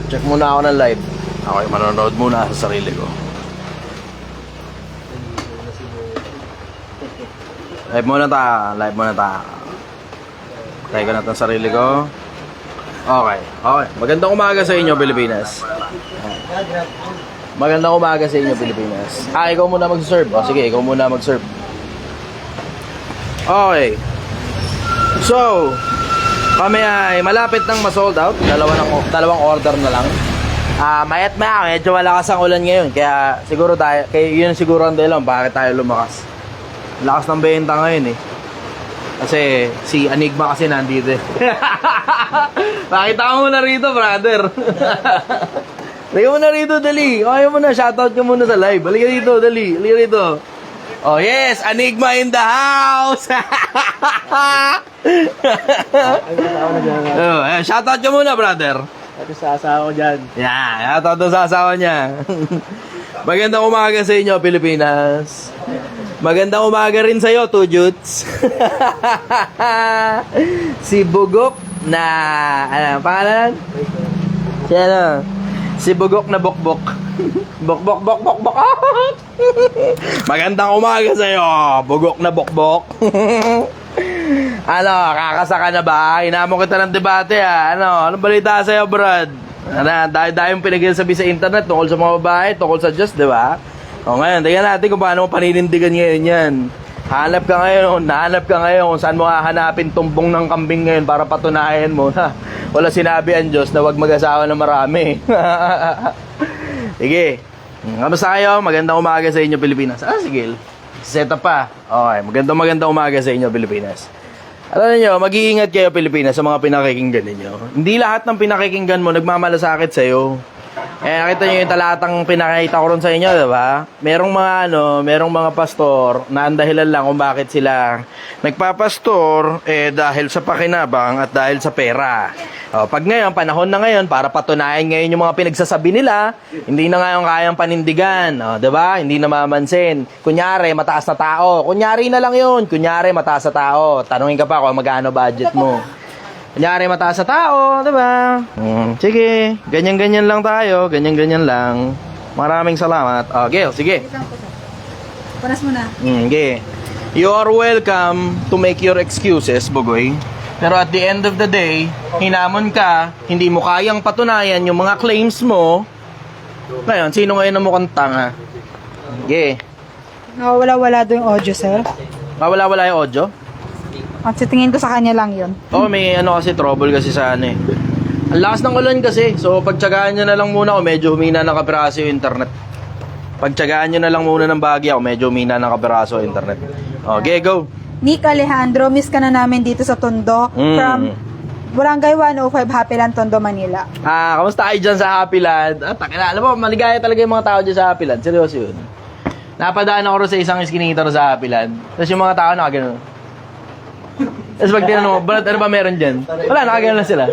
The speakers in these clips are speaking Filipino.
Check muna ako ng live. Okay, manonood muna sa sarili ko. Live muna ta. Try ko na itong sarili ko. Okay. Magandang umaga sa inyo, Pilipinas. Magandang umaga sa inyo, Pilipinas. Ikaw muna mag-serve. Sige, ikaw muna mag-serve. Okay. So, kami ay malapit nang ma-sold out. Dalawang order na lang. Mayat maya, medyo malakas ang ulan ngayon. Kaya siguro yun siguro ang dahilan bakit tayo lumakas. Lakas ng benta ngayon eh. Kasi si Enigma kasi nandito eh. Pakita mo na rito, brother. Halika mo na rito, dali. Ayaw mo na, shoutout ka muna sa live. Halika dito, dali. Halika dito. Oh yes, Enigma in the house. Shoutout ka muna, brother. Ito sa asawa ko dyan. Yeah, shoutout sa asawa niya. Magandang umaga sa inyo, Pilipinas. Magandang umaga rin sa'yo, Tujuts. Si Bugok na... Ano, pangalan? Si ano? Si Bugok na Bokbok. Bok. Magandang umaga sa'yo, Bugok na Bokbok. Ano, kakasaka na ba? Hinamon kita ng debate Anong balita sa'yo, Brad? Dahil yung pinagsasabi sa internet tungkol sa mga babae, tungkol sa Diyos, di ba? O ngayon, tingnan natin kung paano mo paninindigan ngayon yan. Nahanap ka ngayon kung saan mo hahanapin tumbong ng kambing ngayon para patunayan mo na wala sinabi ang Diyos na huwag mag-asawa ng marami. Sige. Kamusta kayo? Magandang umaga sa inyo, Pilipinas. Sige. Set up pa. Okay. Magandang umaga sa inyo, Pilipinas. Alam niyo, mag-iingat kayo, Pilipinas, sa mga pinakikinggan ninyo. Hindi lahat ng pinakikinggan mo nagmamalasakit sa'yo. Nakita niyo yung talatang pinakita ko ron sa inyo, diba? Merong mga pastor na ang dahilan lang kung bakit sila nagpapastor dahil sa pakinabang at dahil sa pera. Pag ngayon, panahon na ngayon para patunayan ngayon yung mga pinagsasabi nila, hindi na ngayon kayang panindigan, diba? Hindi na mamansin. Kunyari, mataas na tao. Kunyari na lang yun. Kunyari, mataas na tao. Tanungin ka pa kung magkano budget mo. Kunyari, mataas sa tao, diba? Sige, ganyan-ganyan lang tayo. Ganyan-ganyan lang. Maraming salamat. Okay, sige. Paras mo na. Okay. You are welcome to make your excuses, Bugoy. Pero at the end of the day, hinamon ka, hindi mo kayang patunayan yung mga claims mo. Ngayon, sino ngayon ang mukhang tanga? Okay. Wala doon yung audio, sir. Wala yung audio? At tingin ko sa kanya lang yun. May kasi trouble kasi sa ano eh. Ang lakas ng ulan kasi. So pagtsagaan nyo na lang muna kung medyo humina ng kapiraso yung internet. Pagtsagaan nyo na lang muna ng bagya kung medyo humina ng kapiraso yung internet. Okay, go. Nick Alejandro, miss ka na namin dito sa Tondo. From Barangay 105, Happyland, Tondo, Manila. Kamusta kayo dyan sa Happyland? Alam mo, maligaya talaga yung mga tao dyan sa Happyland. Seryoso yun. Napadaan ako rin sa isang iskinita rin sa Happyland. Tapos yung mga tao nakagano. Tapos pag tinanong mo, Brad, ano ba meron dyan? Wala, nakagano lang sila.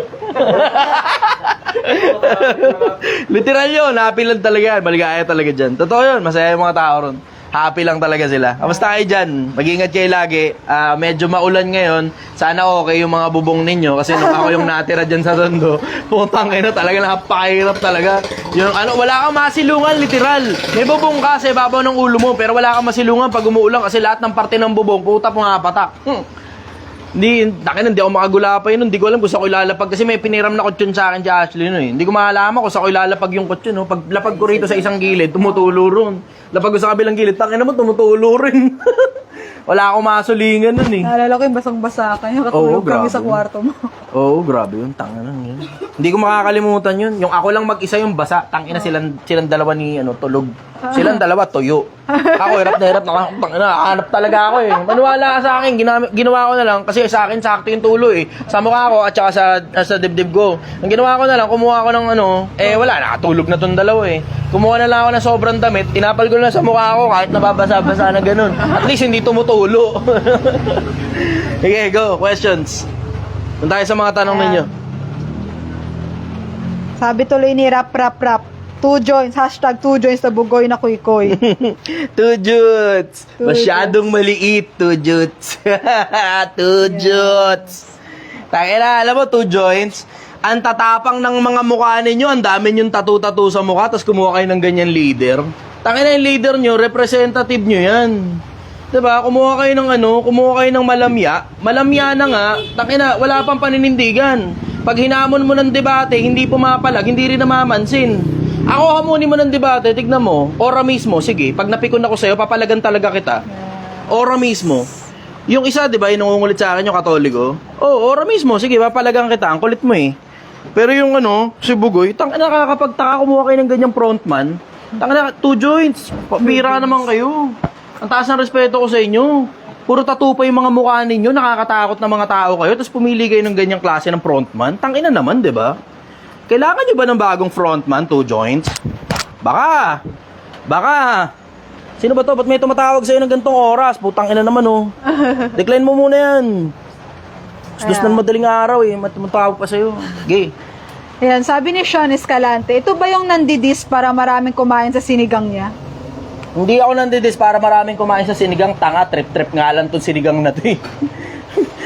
Literal yun, happy lang talaga. Maligaya talaga dyan. Totoo yun, masaya yung mga tao ron. Happy lang talaga sila. Kamusta kayo dyan? Mag-ingat kayo lagi. Medyo maulan ngayon. Sana okay yung mga bubong ninyo. Kasi nung ako yung natira dyan sa Tondo, putang kayo na talaga, napakahirap talaga. Yung, wala kang masilungan, literal. May bubong ka sa ibabaw ng ulo mo, pero wala kang masilungan pag umuulan kasi lahat ng parte ng bubong, puta pumapatak. Hindi ako makagulapay nun. Hindi ko alam kung saan ko ilalapag. Kasi may piniram na kutsyon sa akin si Ashley nun eh. Hindi ko malaman kung saan ko ilalapag yung kutsyon. No? Pag lapag ko rito sa isang gilid, tumutulo ron. Lapag ko sa kabilang gilid, tangin naman, tumutulo rin. Wala akong masulingan nun eh. Naalala ko yung basang-basa ka. Yung katulog kami sa kwarto mo. Oo, grabe yun. Tangin lang yun. Hindi ko makakalimutan yun. Yung ako lang mag-isa yung basa. Tangin na silang dalawa ni tulog. Silang dalawa, tuyo. Ako, hirap na hirap. Nakahanap talaga ako eh. Maniwala ka sa akin. Ginawa ko na lang. Kasi sa akin, sakto yung tulo eh. Sa mukha ko at saka sa dibdib ko. Ang ginawa ko na lang, kumuha ko ng wala, nakatulog na tong dalawa eh. Kumuha na lang ako ng sobrang damit. Tinapal ko na sa mukha ko kahit nababasa-basa na ganun. At least hindi tumutulo. Okay, go. Questions. Punta tayo sa mga tanong ninyo. Sabi tuloy ni Rap. 2 joints, hashtag 2 joints na bugoy na kuy-kuy. Tujuts! Masyadong maliit, Tujuts. Tujuts! Takina, alam mo, 2 joints. Ang tatapang ng mga mukha ninyo, ang dami yung tattoo-tattoo sa mukha, tapos kumuha kayo ng ganyan leader. Tangina yung leader nyo, representative nyo yan. Diba? Kumuha kayo ng kumuha kayo ng malamya. Malamya na nga, tangina, wala pang paninindigan. Pag hinamon mo ng debate, hindi pumapalag, hindi rin namamansin. Ako hamunin mo ng debate, tignan mo, ora mismo, sige, pag napikon ako sa'yo, papalagan talaga kita. Ora mismo. Yung isa, di ba, yung nangungulit sa akin, yung katoliko. Ora mismo, sige, papalagan kita, ang kulit mo eh. Pero yung si Bugoy, tangina, nakakapagtaka, kumuha kayo ng ganyang frontman. Tangina, 2 joints, pabira naman kayo. Ang taas ng respeto ko sa inyo. Puro tattoo pa yung mga mukha ninyo, nakakatakot na mga tao kayo, tapos pumili kayo ng ganyang klase ng frontman. Tangina naman, di ba? Kailangan nyo ba ng bagong frontman, 2 joints? Baka. Sino ba to? Ba't may tumatawag sa'yo ng gantong oras? Putang ina naman, oh. Decline mo muna yan. Gusto na madaling araw, eh. Tumatawag pa sa'yo. Gay. Ayan, sabi ni Sean Escalante, ito ba yung nandidis para maraming kumain sa sinigang niya? Hindi ako nandidis para maraming kumain sa sinigang. Tanga, trip-trip nga lang tong sinigang na to, eh.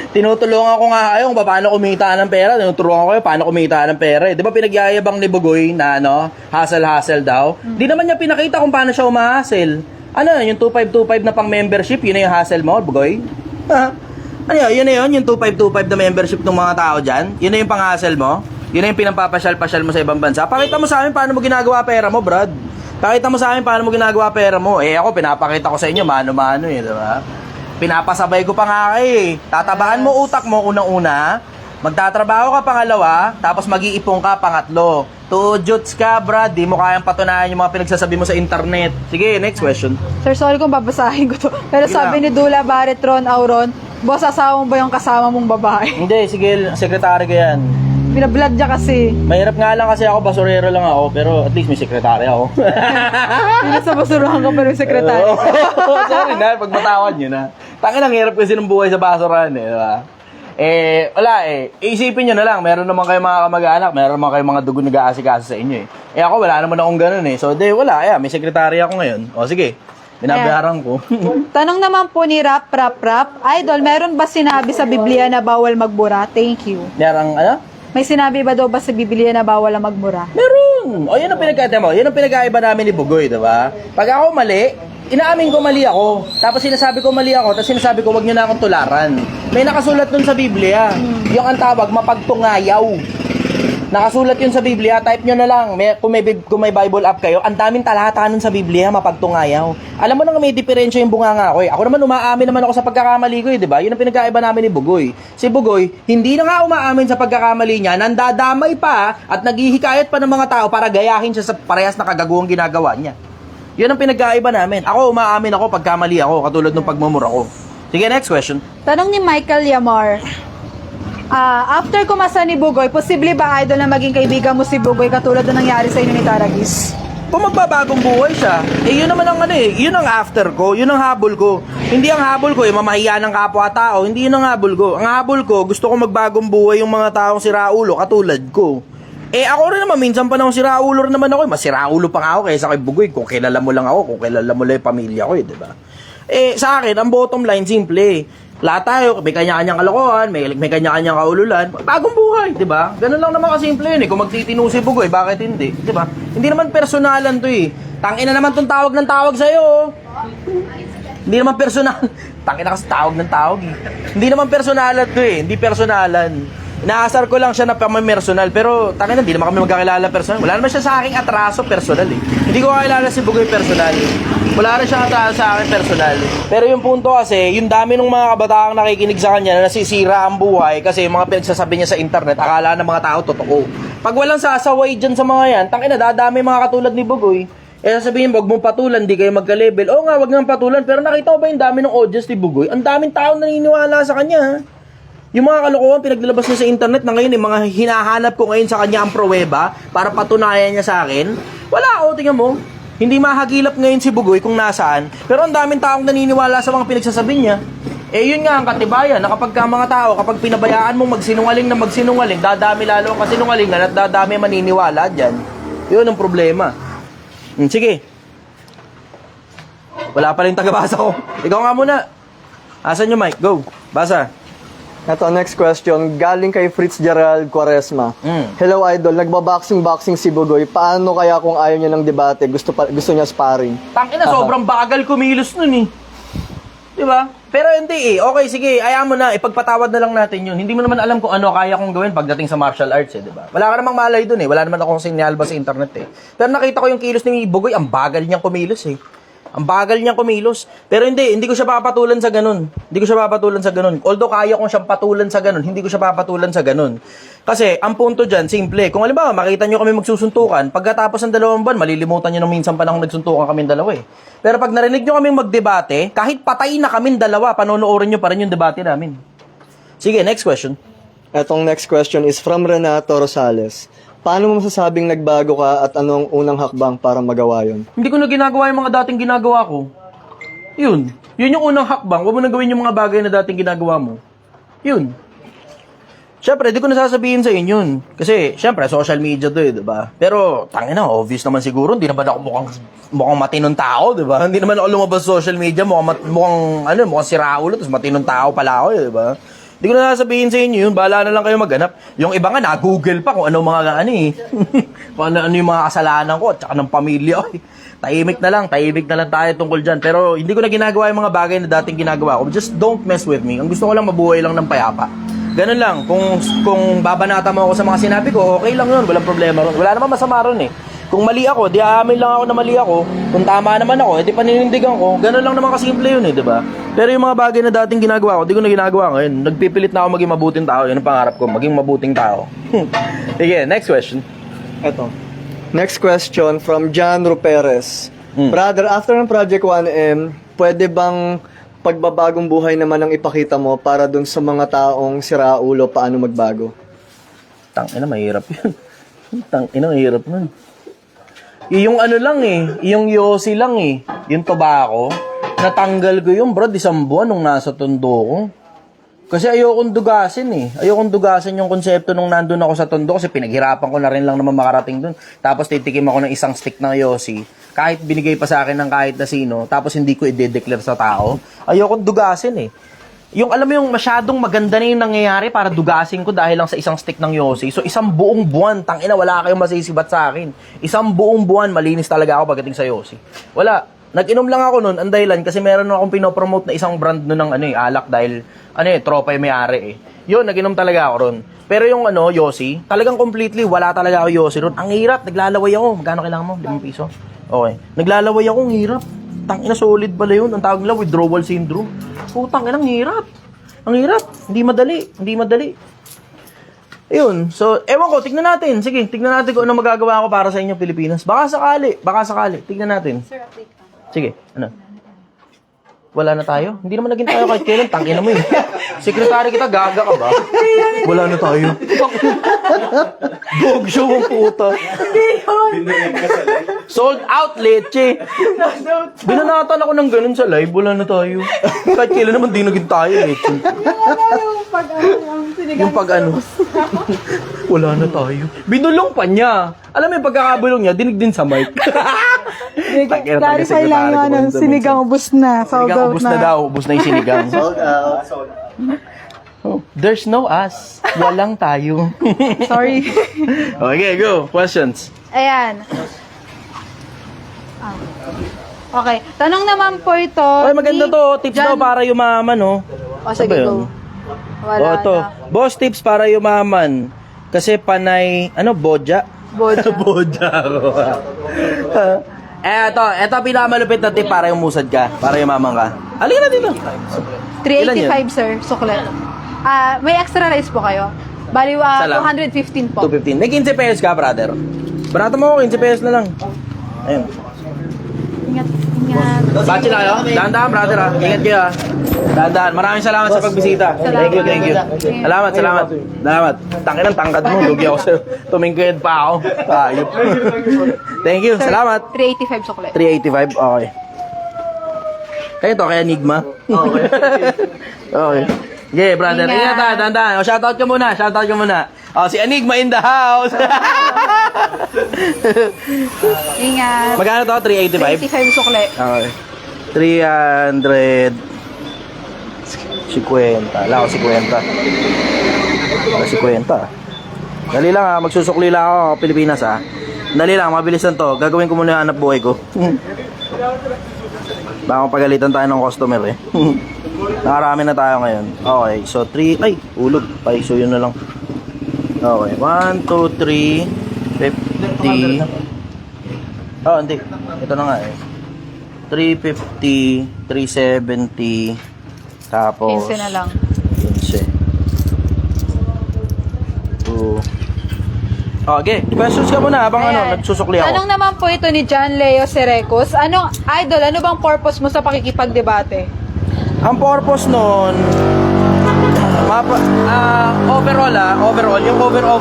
Tinutulungan ko nga kayo kung paano kumita ng pera. Tinutulungan ko kayo paano kumita ng pera. Di ba pinagyayabang ni Bugoy na hustle-hustle daw? Di naman niya pinakita kung paano siya umahustle. Ano yung 2525 na pang membership, yun na yung hustle mo, Bugoy? Ano yun na yun, yung 2525 na membership ng mga tao dyan? Yun na yung pang hustle mo? Yun na yung pinampapasyal-pasyal mo sa ibang bansa? Pakita mo sa amin paano mo ginagawa pera mo, Brad. Pakita mo sa amin paano mo ginagawa pera mo. Eh ako, pinapakita ko sa inyo, mano-mano eh, di ba? Pinapasabay ko pa nga kayo eh. Tatabahan mo utak mo unang-una, magtatrabaho ka pangalawa, tapos mag-iipon ka pangatlo. Tujuts ka, Brad. Di mo kayang patunayan yung mga pinagsasabi mo sa internet. Sige, next question. Sir, sorry kung babasahin ko to. Pero Sige sabi ni Dula Barretron Auron, boss, asawa mo ba yung kasama mong babae? Hindi, sige, sekretary ko yan. Binablog niya kasi. Mahirap nga lang kasi ako, basurero lang ako, pero at least may sekretary ako. Hindi sa basurahan ka pero yung sekretary. Sorry na, pagbatawan nyo na. Tangin ang hirap kasi ng buhay sa basurahan eh, diba? Wala eh. Isipin nyo na lang, meron naman kayo mga kamag-anak, meron naman kayo mga dugo nag-aasikaso sa inyo eh. Ako, wala naman akong ganun eh. So, wala. May sekretary ako ngayon. O, sige. Binabayaran ko. Tanong naman po ni Rap, Idol, meron ba sinabi sa Biblia na bawal magbura? Thank you. Merang, May sinabi ba daw ba sa Biblia na bawal ang magmura? Meron! O, yun ang pinagkaiba mo. Yun ang pinagkaiba namin ni Bugoy, diba? Pag ako mali, inaamin ko mali ako. Tapos sinasabi ko mali ako, tapos sinasabi ko, wag nyo na akong tularan. May nakasulat dun sa Biblia. Yung ang tawag, mapagtungayaw. Nakasulat yun sa Biblia, type nyo na lang. Kung may Bible app kayo, ang daming talata nun sa Biblia, mapagtungayaw. Alam mo na may diferensya yung bunganga ko eh. Ako naman umaamin naman ako sa pagkakamali ko eh, di ba? Yun ang pinagkaiba namin ni Bugoy. Si Bugoy, hindi na nga umaamin sa pagkakamali niya, nandadamay pa at naghihikayat pa ng mga tao para gayahin siya sa parehas na kagaguhang ginagawa niya. Yun ang pinagkaiba namin. Ako, umaamin ako pagkamali ako, katulad ng pagmumura ko. Sige, next question. Tanong ni Michael Yamar, after kumasa ni Bugoy, posible ba, Idol, na maging kaibigan mo si Bugoy katulad na nangyari sa inyo ni Taragis? Kung magbabagong buhay siya, yun naman ang yun ang after ko, yun ang habol ko. Hindi ang habol ko, mamahiya ng kapwa-tao, hindi yun ang habol ko. Ang habol ko, gusto ko magbagong buhay yung mga taong siraulo, katulad ko. Ako rin naman, minsan pa nang siraulo rin naman ako, mas siraulo pa nga ako kaysa kay Bugoy, kung kilala mo lang ako, kung kilala mo lang yung pamilya ko di ba? Sa akin, ang bottom line, simple. Lahat tayo, may kanya-kanyang kalokohan, may kanya-kanyang kaululan, bagong buhay, di ba? Ganun lang naman kasimple yun eh. Kung magtitino si Bugoy, bakit hindi? Di ba? Hindi naman personalan to eh. Tangina naman tong tawag ng tawag sa'yo. Hindi naman personal. Tangina kasi tawag ng tawag eh. Hindi naman personalan to eh. Hindi personalan. Inaasar ko lang siya na personal, pero tangina, hindi naman kami magkakilala personal. Wala naman siya sa aking atraso personal eh. Hindi ko kakilala si Bugoy personal. Wala rin siya atraso sa akin personal. Pero yung punto kasi, yung dami ng mga kabataang nakikinig sa kanya na nasisira ang buhay kasi yung mga pinagsasabi niya sa internet, akala ng mga tao totoo. Pag walang sasaway dyan sa mga yan, tangina, dadami mga katulad ni Bugoy. Sasabihin, wag mong patulan, di kayo magka-level. Oo nga, wag nang patulan, pero nakita ko ba yung dami ng audience ni Bugoy? Ang daming tao naniniwala sa kanya, ha? Yung mga kalokohan pinaglalabas niya sa internet na ngayon, yung mga hinahanap ko ngayon sa kanya ang pruweba para patunayan niya sa akin, wala ako, tingnan mo. Hindi mahagilap ngayon si Bugoy kung nasaan, pero ang daming taong naniniwala sa mga pinagsasabi niya. Yun nga ang katibayan, na kapag ka mga tao, kapag pinabayaan mong magsinungaling, dadami lalo ang kasinungalingan at dadami maniniwala dyan. Yun ang problema. Sige. Wala pa rin tagabasa ko. Ikaw nga muna. Asan yung mic? Go. Basa. Ito, next question. Galing kay Fritz Gerald Quaresma. Hello, Idol. Nagbaboxing si Bugoy. Paano kaya kung ayaw niya ng debate? Gusto niya sparring? Tangina, sobrang bagal kumilos nun eh. Di ba? Pero hindi eh. Okay, sige. Ayaw mo na. Ipagpatawad na lang natin yun. Hindi mo naman alam kung ano kaya kong gawin pagdating sa martial arts eh. Di ba? Wala ka namang malay dun eh. Wala naman akong sinyalba sa internet eh. Pero nakita ko yung kilos ni Bugoy. Ang bagal niyang kumilos eh. Ang bagal niyang kumilos. Pero hindi ko siya papatulan sa ganun. Hindi ko siya papatulan sa ganun. Although kaya kong siyang patulan sa ganun, hindi ko siya papatulan sa ganun. Kasi, ang punto dyan, simple. Kung halimbawa, makita nyo kami magsusuntukan, pagkatapos ng 2 buwan, malilimutan nyo nung minsan panahon nagsuntukan kami dalawa eh. Pero pag narinig nyo kami magdebate, kahit patay na kami dalawa, panonoorin nyo pa rin yung debate namin. Sige, next question. Etong next question is from Renato Rosales. Paano mo masasabing nagbago ka at anong unang hakbang para magawa yon? Hindi ko na ginagawa yung mga dating ginagawa ko. Yun yung unang hakbang. Huwag mo na gawin yung mga bagay na dating ginagawa mo. Yun. Siyempre, di ko nasasabihin sa inyo yun. Kasi, siyempre, social media to eh, diba? Pero, tangina, obvious naman siguro, hindi naman ako mukhang matinong tao, diba? Hindi naman ako lumabas sa social media, mukhang siraulo, tapos matinong tao pala ako, diba? Hindi ko na sasabihin sa inyo yun, bahala na lang kayo maghanap. Yung iba nga, na-google pa kung ano mga kung ano yung mga kasalanan ko, at saka ng pamilya. Ay, tahimik na lang tayo tungkol dyan. Pero hindi ko na ginagawa yung mga bagay na dating ginagawa ko. Just don't mess with me. Ang gusto ko lang, mabuhay lang ng payapa. Ganun lang. Kung babanata mo ako sa mga sinabi ko, okay lang yun. Walang problema ron. Wala naman masama ron eh. Kung mali ako, di aamin lang ako na mali ako. Kung tama naman ako, di paninindigan ko. Ganun lang naman kasimple yun eh, di ba? Pero yung mga bagay na dating ginagawa ko, di ko na ginagawa ngayon. Nagpipilit na ako maging mabuting tao. Yun ang pangarap ko, maging mabuting tao. Sige, next question. Eto. Next question from John Ruperez. Brother, after ng Project 1M, pwede bang pagbabagong buhay naman ang ipakita mo para dun sa mga taong siraulo paano magbago? Tangina, mahirap yun. Tangina, mahirap nun. Yung ano lang eh, yung Yossi lang eh, yung tobacco, natanggal ko yung bro, 1 buwan nung nasa tondo ko. Kasi ayokong dugasin eh. Ayokong dugasin yung konsepto nung nandun ako sa tondo kasi pinaghirapan ko na rin lang naman makarating dun. Tapos titikim ako ng isang stick ng Yossi. Kahit binigay pa sa akin ng kahit na sino, tapos hindi ko i-declare sa tao. Ayokong dugasin eh. Yung alam mo yung masyadong maganda na yung nangyayari para dugasin ko dahil lang sa isang stick ng Yossi. So 1 buong buwan, tangina, wala kayong masisibat sa akin. 1 buong buwan, malinis talaga ako pagdating sa Yossi. Wala. Nag-inom lang ako nun, ang dahilan, kasi meron akong pinopromote na isang brand nun ng alak dahil, tropa yung may-ari eh. Yun, nag-inom talaga ako ron. Pero yung Yossi, talagang completely, wala talaga ako Yossi ron. Ang hirap, naglalaway ako. Magkano kailangan mo? 5 piso? Okay. Naglalaway ako, ang hirap. Tangina, solid pala yun. Ang tawag nila, withdrawal syndrome. Putang ina, ang hirap. Ang hirap. Hindi madali. Ayun. So, ewan ko, tignan natin. Sige, tignan natin kung ano magagawa ko para sa inyo, Pilipinas. Baka sakali. Tignan natin. Sir, update ka. Sige, ano? Wala na tayo? Hindi naman naging tayo kahit kailan. Tangina mo eh. Sekretary kita, gaga ka ba? Wala na tayo. Dog show ang puta. Sold out, leche. Binanatan ako ng ganun sa live. Wala na tayo. Kahit kailan naman di naging tayo, leche. Yung pag-ano. Wala na tayo. Binulong pa niya. Alam mo yung pagkakabulong niya, dinig din sa mic. Clarify lang yun. Sinigang ubus na. Sinigang ubus na daw. Ubus na yung sinigang. Sold out. Oh, there's no us. Walang tayo. Sorry. Okay, go. Questions. Ayan. Okay. Tanong naman po ito. Ay, maganda to. Tips daw para yumaman, no? O, sige, go. Wala to. na. Boss, tips para yumaman. Kasi panay, bodja? Bodja. Bodja ako. Eto pinakamalupit na tip para umusad ka. Para yumaman ka. Halika na dito. 385, sir. Suklet. May extra rice po kayo. Bali, Salam. 215 po. 215. May 15 pesos ka, brother. Barato mo ako, 15 pesos na lang. Ayun. Ingat. Bachi na kayo? Dahan-dahan, brother, ha? Ingat kayo, ha? Dahan-dahan. Maraming salamat sa pagbisita. Thank you. Salamat. Tangin ang tangkad mo. Lugi ako sa'yo. Tumingkid pa ako. Ayop. Thank you. Salamat. 385 suklet. 385. Okay. Kayo to, kaya Enigma? Okay. Yeah, brother. Ingat ha, dahan-dahan. O, shoutout ka muna. O, si Enigma in the house. Ingat. Magkano to? 385? 385 suklet. Okay. 300. 50. Wala ko 50. Wala 50. Dali lang ha, magsusukli lang ako Pilipinas ha. Dali lang, mabilis lang to. Gagawin ko muna yung hanap buhay ko. Baka pagalitan tayo ng customer eh. Nakarami na tayo ngayon. Okay, so 3, ay, ulog. Ay, so yun na lang. Okay, 1, 2, 3, 50. Oh, hindi. Ito na nga eh. 350, 370, tapos 15 na lang. 15. 2. Okay, questions ka muna habang Ayan. nagsusukli ako. Tanong naman po ito ni John Leo Serecos. Anong idol, ano bang purpose mo sa pakikipagdebate? Ang purpose nun, overall, yung overall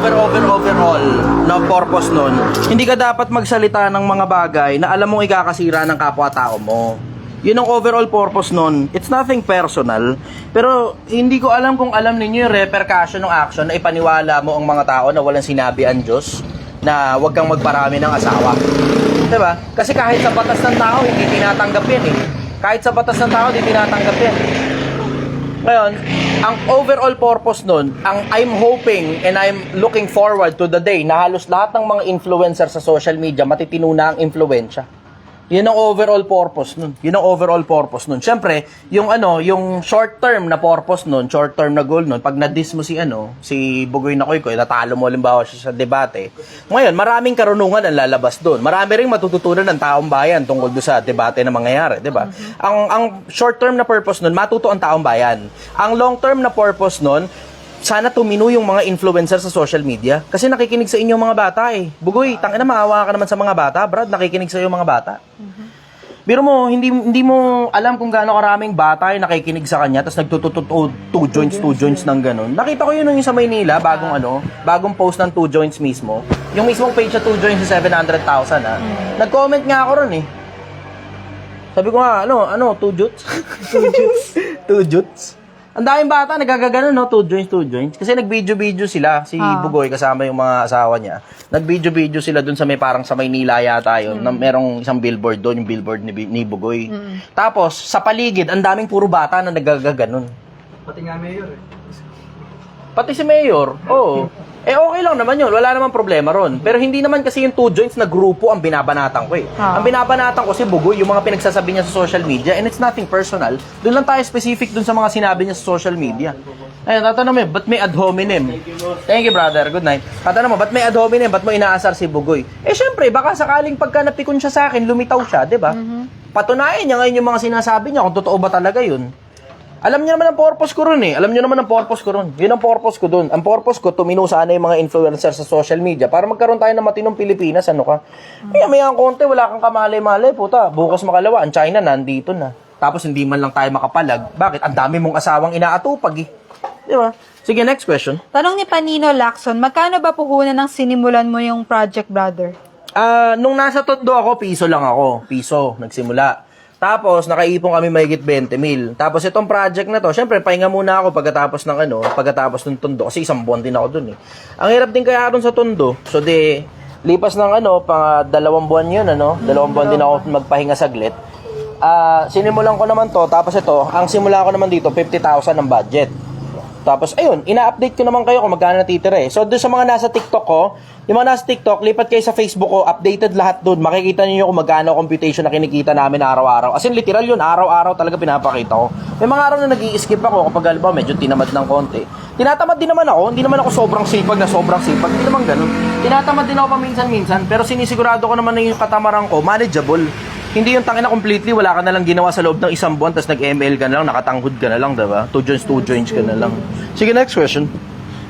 na purpose nun, hindi ka dapat magsalita ng mga bagay na alam mong ikakasira ng kapwa-tao mo. Yun ang overall purpose nun. It's nothing personal. Pero hindi ko alam kung alam ninyo yung repercussion ng action na ipaniwala mo ang mga tao na walang sinabi ang Diyos na huwag kang magparami ng asawa. Diba? Kasi kahit sa batas ng tao, hindi tinatanggap yan eh. Kahit sa batas ng tao, hindi tinatanggap yan. Ngayon, ang overall purpose nun, ang I'm hoping and I'm looking forward to the day na halos lahat ng mga influencer sa social media matitino na ang influensya. Yun ang overall purpose nun. Yun ang overall purpose nun. Siyempre, yung short term na purpose nun, short term na goal nun, pag na-diss mo si Bugoy na Koy, natalo mo halimbawa siya sa debate. Ngayon, maraming karunungan ang lalabas doon. Marami ring matututunan ng taong bayan tungkol doon sa debate na mangyayari, 'di ba? Ang short term na purpose nun, matuto ang taong bayan. Ang long term na purpose nun, sana tumino yung mga influencer sa social media. Kasi nakikinig sa inyo mga bata eh. Bugoy, tangina maawa ka naman sa mga bata, Brad. Nakikinig sa iyo mga bata. Biro mo, hindi mo alam kung gaano karaming bata yung nakikinig sa kanya, tapos nagtutututo 2 joints ng ganun. Nakita ko yun yung sa Maynila, bagong post ng 2 joints mismo. Yung mismong page sa 2 joints sa 700,000 ah. Nag-comment nga ako ron eh. Sabi ko nga, 2 joints? 2 joints? Ang daming bata, nagagaganon, 2 joints. Kasi nag-video sila, si Bugoy kasama yung mga asawa niya. Nag-video sila dun sa may parang sa Maynila yata yun, na merong isang billboard doon, yung billboard ni Bugoy. Tapos, sa paligid, ang daming puro bata na nagagaganon. Pati nga mayor eh. Pati si Mayor, oo. Okay lang naman yun, wala namang problema ron. Pero hindi naman kasi yung 2 joints na grupo ang binabanatan ko eh. Ang binabanatan ko si Bugoy, yung mga pinagsasabi niya sa social media, and it's nothing personal. Doon lang tayo specific dun sa mga sinabi niya sa social media. Ayun, tatanong mo, ba't may ad hominem? Thank you, brother. Good night. Tatanong mo, ba't may ad hominem? Ba't mo inaasar si Bugoy? Syempre, baka sakaling pagka napikon siya sa akin, lumitaw siya, di ba? Patunayan niya ngayon yung mga sinasabi niya, kung totoo ba talaga yun. Alam niyo naman ang purpose ko ron eh. Yun ang purpose ko dun. Ang purpose ko, tumino sana yung mga influencer sa social media para magkaroon tayo ng matinong Pilipinas. Ano ka? Maya ang konti, wala kang kamalay-malay. Puta, bukas makalawa, ang China nandito na. Tapos hindi man lang tayo makapalag. Bakit? Ang dami mong asawang inaatupag eh. Di ba? Sige, next question. Tanong ni Panino Lacson, magkano ba puhunan ng sinimulan mo yung project, brother? Nung nasa Tondo ako, piso lang ako. Piso, nagsimula. Tapos, nakaipon kami mahigit 20,000. Tapos, itong project na to, syempre, pahinga muna ako pagkatapos ng Tondo. Kasi isang buwan din ako dun eh. Ang hirap din kaya dun sa Tondo. So, lipas ng pang 2 buwan yun, 2 buwan din ako magpahinga saglit. Sinimulan ko naman to, tapos ito, ang simula ko naman dito, 50,000 ang budget. Tapos, ayun, ina-update ko naman kayo kung magkano natitira eh. So, doon sa mga nasa TikTok ko, yung mga nasa TikTok, lipat kayo sa Facebook ko, updated lahat doon. Makikita niyo kung magkano computation na kinikita namin araw-araw. As in, literal yun, araw-araw talaga pinapakita ko. May mga araw na nag-i-skip ako kapag halimbawa medyo tinamad ng konti. Tinatamad din naman ako, hindi naman ako sobrang sipag, hindi naman ganun. Tinatamad din ako paminsan-minsan, pero sinisigurado ko naman na yung katamaran ko, manageable. Hindi yung tangina completely, wala ka na lang ginawa sa loob ng 1 buwan, tapos nag-ML ka na lang, nakatanghod ka na lang, diba? 2 joints ka na lang. Sige, next question.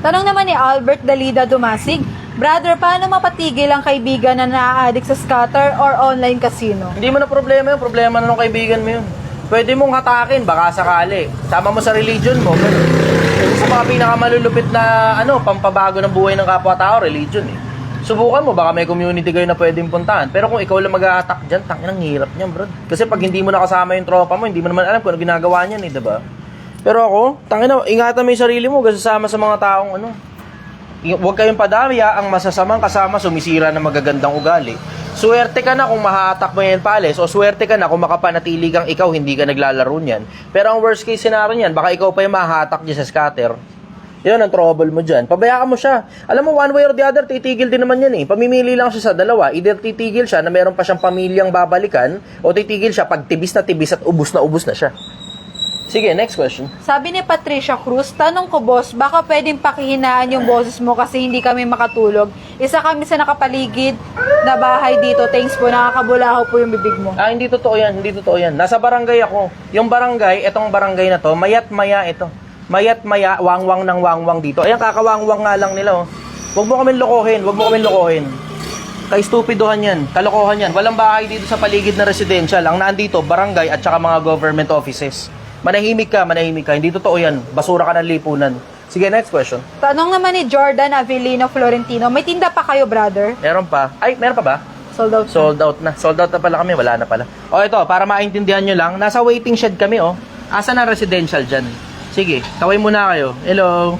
Tanong naman ni Albert Dalida Dumasig, brother, paano mapatigil ang kaibigan na naa-addict sa scatter or online casino? Hindi mo na problema yun, problema na ng kaibigan mo yun. Pwede mong hatakin, baka sakali. Sama mo sa religion mo, ganun. Sa mga pinakamalulupit na, pampabago ng buhay ng kapwa-tao, religion eh. Subukan mo, baka may community kayo na pwedeng puntahan. Pero kung ikaw lang mag-a-attack dyan, tangin ang hirap niyan, bro. Kasi pag hindi mo nakasama yung tropa mo, hindi mo naman alam kung ano ginagawa niyan eh, diba? Pero ako, tangin na, ingatan mo yung sarili mo, kasama sa mga taong huwag kayong padami, ang masasamang kasama sumisira ng magagandang ugali. Swerte ka na kung mahatak mo yan pales o swerte ka na kung makapanatili kang ikaw, hindi ka naglalaro niyan. Pero ang worst case scenario niyan, baka ikaw pa yung mahatak niya sa scatter. Yan ang trouble mo dyan. Pabayaan mo siya. Alam mo, one way or the other, titigil din naman yan eh. Pamimili lang siya sa dalawa. Either titigil siya na meron pa siyang pamilyang babalikan o titigil siya pag tibis na ubus na siya. Sige, next question. Sabi ni Patricia Cruz, tanong ko boss, baka pwedeng pakihinaan yung boses mo kasi hindi kami makatulog. Isa kami sa nakapaligid na bahay dito. Thanks po, nakakabulaho po yung bibig mo. Hindi totoo yan. Hindi totoo yan. Nasa barangay ako. Yung barangay, etong barangay na to, mayat-maya ito. Mayat-maya, wangwang ng wangwang dito. Ayan, kakawangwang nga lang nila, oh. Huwag mo kami lokohin. Kay stupidohan yan, kalokohan yan. Walang bahay dito sa paligid na residential. Ang nandito, barangay at saka mga government offices. Manahimik ka. Hindi totoo yan. Basura ka ng lipunan. Sige, next question. Tanong naman ni Jordan Avelino Florentino, may tinda pa kayo, brother? Meron pa? Meron pa ba? Sold out. Sold out na pala kami. Wala na pala. O, ito, para maintindihan nyo lang, nasa waiting shed kami, oh. Asa na residential dyan? Sige, kaway muna kayo. Hello.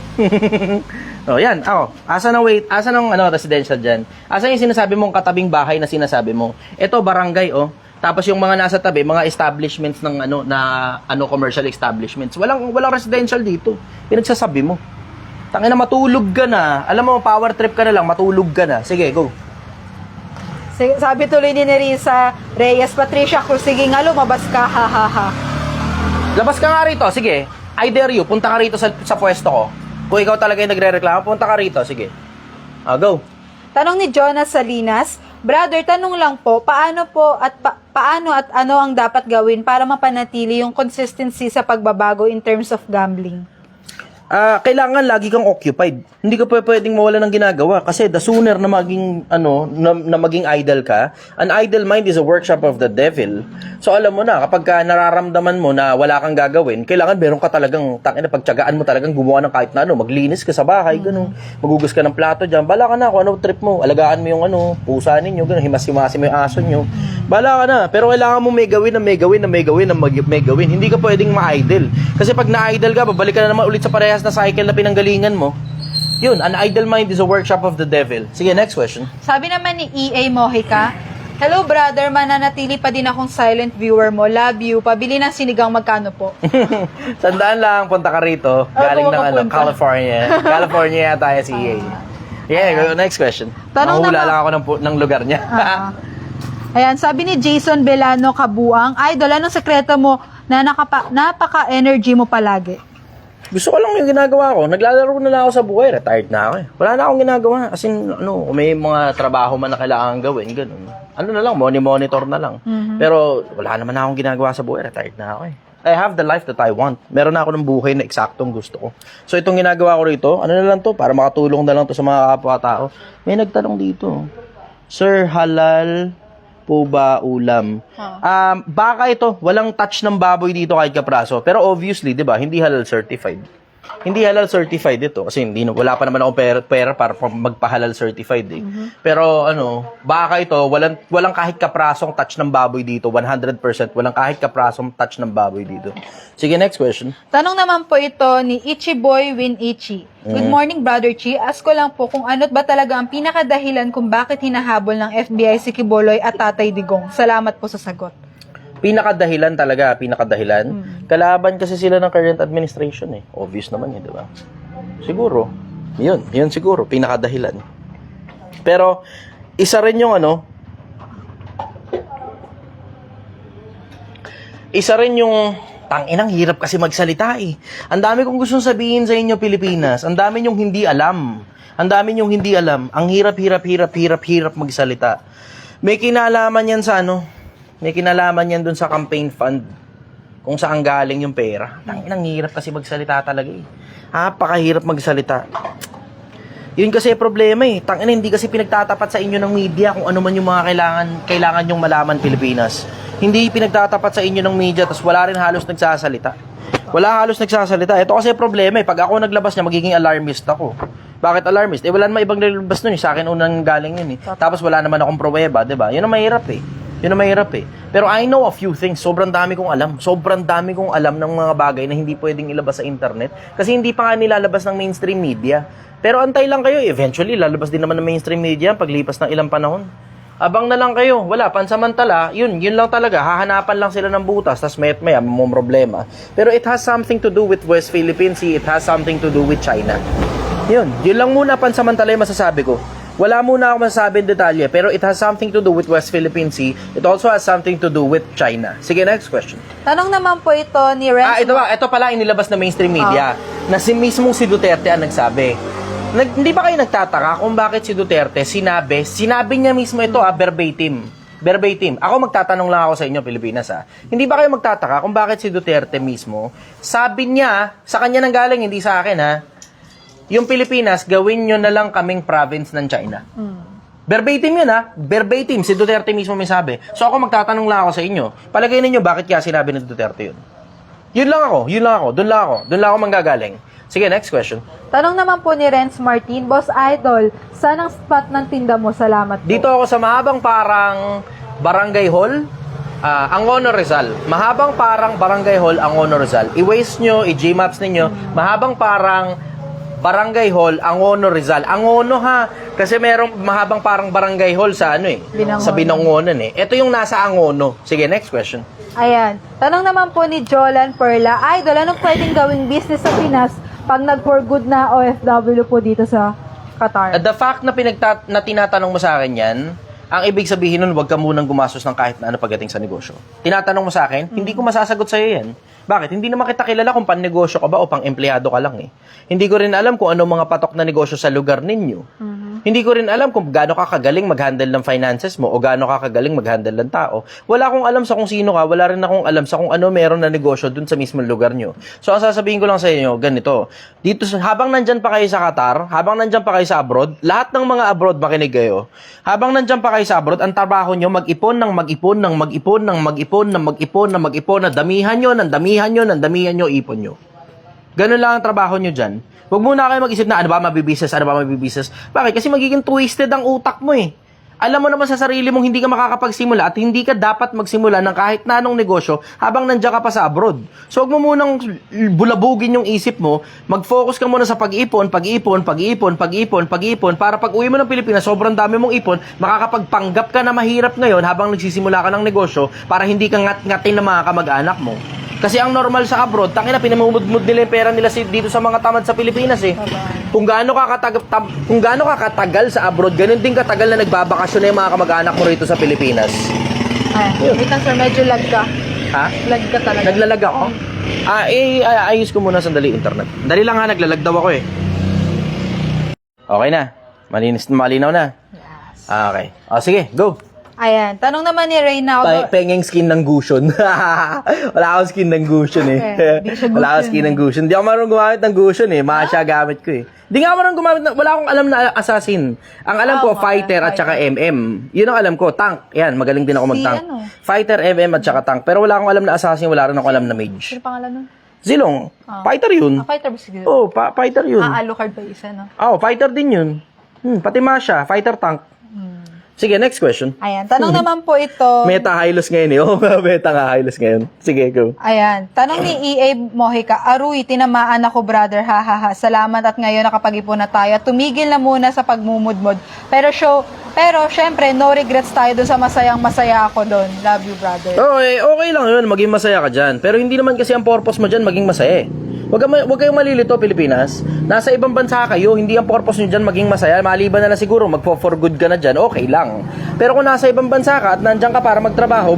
Oh, yan. Ako. Asa ng residential diyan? Asa yung sinasabi mong katabing bahay na sinasabi mo? Ito barangay, oh. Tapos yung mga nasa tabi, mga establishments ng commercial establishments. Walang residential dito. Pinagsasabi mo. Tangina, matulog ka na. Alam mo, power trip ka na lang, matulog ka na. Sige, go. Sabi tuloy ni Nerissa Reyes, Patricia Cruz, sige nga, lumabas ka, ha ha ha. Labas ka nga rito, sige. I dare you, punta ka rito sa pwesto ko. Kung ikaw talaga yung nagre-reklamo, punta ka rito, sige. Go. Tanong ni Jonas Salinas, brother, tanong lang po, paano at ano ang dapat gawin para mapanatili yung consistency sa pagbabago in terms of gambling? Kailangan lagi kang occupied. Hindi ka pwedeng mawala ng ginagawa kasi the sooner na maging maging idle ka, an idle mind is a workshop of the devil. So alam mo na, kapag ka nararamdaman mo na wala kang gagawin, kailangan meron ka talagang pagtiyagaan mo talagang gumawa ng kahit na maglinis ka sa bahay, ganun. Magugas ka ng plato diyan. Bala ka na kung ano trip mo. Alagaan mo yung pusa ninyo, ganun, himas-himasin mo yung aso nyo. Bala ka na, pero kailangan mo may gawin. Hindi ka pwedeng ma-idle. Kasi pag na-idle ka, babalik ka na naman ulit sa parehas na cycle na pinanggalingan mo. Yun, an idle mind is a workshop of the devil. Sige, next question. Sabi naman ni EA Mojica, hello brother, mananatili pa din akong silent viewer mo. Love you. Pabili ng sinigang, magkano po? Sandaan lang, punta ka rito. Galing ng California. California yata si EA. Go, next question. Mahula lang ako ng lugar niya. Ayan, sabi ni Jason Belano Kabuang, idol, anong sekreto mo na napaka-energy mo palagi? Gusto ko lang yung ginagawa ko. Naglalaro na lang ako sa buhay. Retired na ako eh. Wala na akong ginagawa. As in, may mga trabaho man na kailangan gawin. Ganun. Na lang, monitor na lang. Pero wala naman akong ginagawa sa buhay. Retired na ako eh. I have the life that I want. Meron na ako ng buhay na eksaktong gusto ko. So itong ginagawa ko rito, na lang to, para makatulong na lang to sa mga kapwa-tao. May nagtanong dito. Sir, halal po ba ulam? Baka ito, walang touch ng baboy dito kahit kapraso. Pero obviously, 'di ba, hindi halal certified. Hindi halal certified ito kasi wala pa naman ako pera para magpa-halal certified eh. Pero baka ito, walang kahit kaprasong touch ng baboy dito, 100%, walang kahit kaprasong touch ng baboy dito. Sige, next question. Tanong naman po ito ni Ichiboy Winichi. Good morning, Brother Chi. Ask ko lang po kung ano't ba talaga ang pinakadahilan kung bakit hinahabol ng FBI si Kiboloy at Tatay Digong. Salamat po sa sagot. Pinakadahilan. Kalaban kasi sila ng current administration eh. Obvious naman eh, di ba? Siguro. Yun siguro, pinakadahilan. Pero, isa rin yung tanginang hirap kasi magsalita eh. Ang dami kong gustong sabihin sa inyo, Pilipinas. Ang dami nyong hindi alam. Ang hirap magsalita. May kinalaman yan sa May kinalaman yan dun sa campaign fund. Kung saan galing yung pera. Tanginang hirap kasi magsalita talaga eh. Napakahirap magsalita. Yun kasi problema eh. Tangina, hindi kasi pinagtatapat sa inyo ng media kung ano man yung mga kailangan yung malaman, Pilipinas. Hindi pinagtatapat sa inyo ng media tapos wala rin halos nagsasalita. Ito kasi problema eh. Pag ako naglabas niya, magiging alarmist ako. Bakit alarmist? Wala naman ibang naglabas nun eh. Sa akin unang galing yun eh. Tapos wala naman akong pruweba, diba? Yun ang mahirap eh. Pero I know a few things. Sobrang dami kong alam ng mga bagay na hindi pwedeng ilabas sa internet. Kasi hindi pa nga nilalabas ng mainstream media. Pero antay lang kayo, eventually lalabas din naman ng mainstream media paglipas ng ilang panahon. Abang na lang kayo. Wala, pansamantala, yun lang talaga. Hahanapan lang sila ng butas, tas may problema. Pero it has something to do with West Philippine Sea, it has something to do with China. Yun lang muna pansamantala yung masasabi ko. Wala muna ako masasabi in detalye, pero it has something to do with West Philippine Sea. It also has something to do with China. Sige, next question. Tanong naman po ito ni Renz. Ito pala inilabas na mainstream media na mismong si Duterte ang nagsabi. Hindi ba kayo nagtataka kung bakit si Duterte sinabi niya mismo ito verbatim. Ako magtatanong lang ako sa inyo, Pilipinas Hindi ba kayo magtataka kung bakit si Duterte mismo sabi niya, sa kanya nang galing, hindi sa akin yung Pilipinas, gawin nyo na lang kaming province ng China. Verbatim yun verbatim, si Duterte mismo may sabi. So ako magtatanong lang ako sa inyo, palagay ninyo bakit kaya sinabi ni Duterte yun? Yun lang ako, doon lang ako manggagaling. Sige, next question. Tanong naman po ni Renz Martin, Boss Idol, saan ang spot ng tinda mo? Salamat po. Dito ako sa mahabang parang Barangay Hall, Angono Rizal. Mahabang parang Barangay Hall, Angono Rizal. I-waste nyo, i-Gmaps ninyo, mahabang parang Barangay Hall, Angono Rizal. Angono kasi merong mahabang parang Barangay Hall sa Binangonan. sa Binangonan Ito yung nasa Angono. Sige, next question. Ayan. Tanong naman po ni Jolan Perla, Idol, anong pwedeng gawing business sa Pinas pag nag-for good na OFW po dito sa Qatar? The fact na tinatanong mo sa akin yan, ang ibig sabihin nun, huwag ka munang gumastos ng kahit na ano pagdating sa negosyo. Tinatanong mo sa akin, hindi ko masasagot sa'yo yan. Bakit? Hindi naman kita kilala kung pang-negosyo ka ba o pang-empleyado ka lang Hindi ko rin alam kung ano mga patok na negosyo sa lugar ninyo. Hindi ko rin alam kung gaano ka kagaling mag-handle ng finances mo o gaano ka kagaling mag-handle ng tao. Wala akong alam sa kung sino ka, wala rin akong alam sa kung ano meron na negosyo dun sa mismong lugar nyo. So, ang sasabihin ko lang sa inyo, ganito. Dito, habang nandyan pa kayo sa Qatar, habang nandyan pa kayo sa abroad, lahat ng mga abroad, makinig kayo, habang nandyan pa kayo sa abroad, ang trabaho nyo, mag-ipon, na damihan nyo, ipon nyo. Ganun lang ang trabaho nyo dyan. Huwag muna kayo mag-isip na ano ba mabibises. Bakit? Kasi magiging twisted ang utak mo Alam mo naman sa sarili mong hindi ka makakapagsimula at hindi ka dapat magsimula ng kahit na anong negosyo habang nandiyan ka pa sa abroad. So huwag mo munang bulabugin yung isip mo, mag-focus ka muna sa pag-ipon, para pag uwi mo ng Pilipinas, sobrang dami mong ipon, makakapagpanggap ka na mahirap ngayon habang nagsisimula ka ng negosyo para hindi ka ngat-ngatin ng mga kamag-anak mo. Kasi ang normal sa abroad, tangina pinamumudmud nila yung pera nila dito sa mga tamad sa Pilipinas Kung gaano ka katagal sa abroad, ganun din katagal na nagbabakasyon na yung mga kamag-anak mo rito sa Pilipinas. Wait lang sir, medyo lag ka. Lag ka talaga. Naglalag ako? Ayos ko muna sandali internet. Dali lang naglalag daw ako Okay na. Malinaw na. Yes. Okay. Sige, go. Ayan. Tanong naman ni Reynaldo. Pengeng skin ng Gusion. Wala akong skin ng Gusion Di siya Wala akong Gusion, skin ng Gusion. Hindi ako marunong gumamit ng Gusion Masya gamit ko Hindi nga marunong gumamit wala akong alam na assassin. Ang alam ko, fighter at saka MM. Yun ang alam ko, tank. Yan, magaling din ako mag-tank. Fighter, MM at saka tank. Pero wala akong alam na assassin, wala rin akong alam na mage. Sino pangalan nun? Zilong, fighter yun. Fighter ba siguro? Oh, fighter yun. Alucard ba isa, no? Fighter din yun. Pati Masha, fighter tank. Sige, next question. Ayan. Tanong naman po ito. Meta Hylos ngayon meta nga Hylos ngayon. Sige, go. Ayan. Tanong ni EA Mojica, Aruy, tinamaan ako brother, hahaha. Salamat at ngayon nakapag-ipon na tayo. Tumigil na muna sa pagmumudmod. Pero syempre, no regrets tayo doon sa masaya ako doon. Love you, brother. Okay lang yun, maging masaya ka dyan. Pero hindi naman kasi ang purpose mo dyan maging masaya Huwag kayong malilito, Pilipinas. Nasa ibang bansa kayo, hindi ang purpose nyo dyan maging masaya. Maliban na lang siguro, for good ka na dyan, okay lang. Pero kung nasa ibang bansa ka at nandyan ka para magtrabaho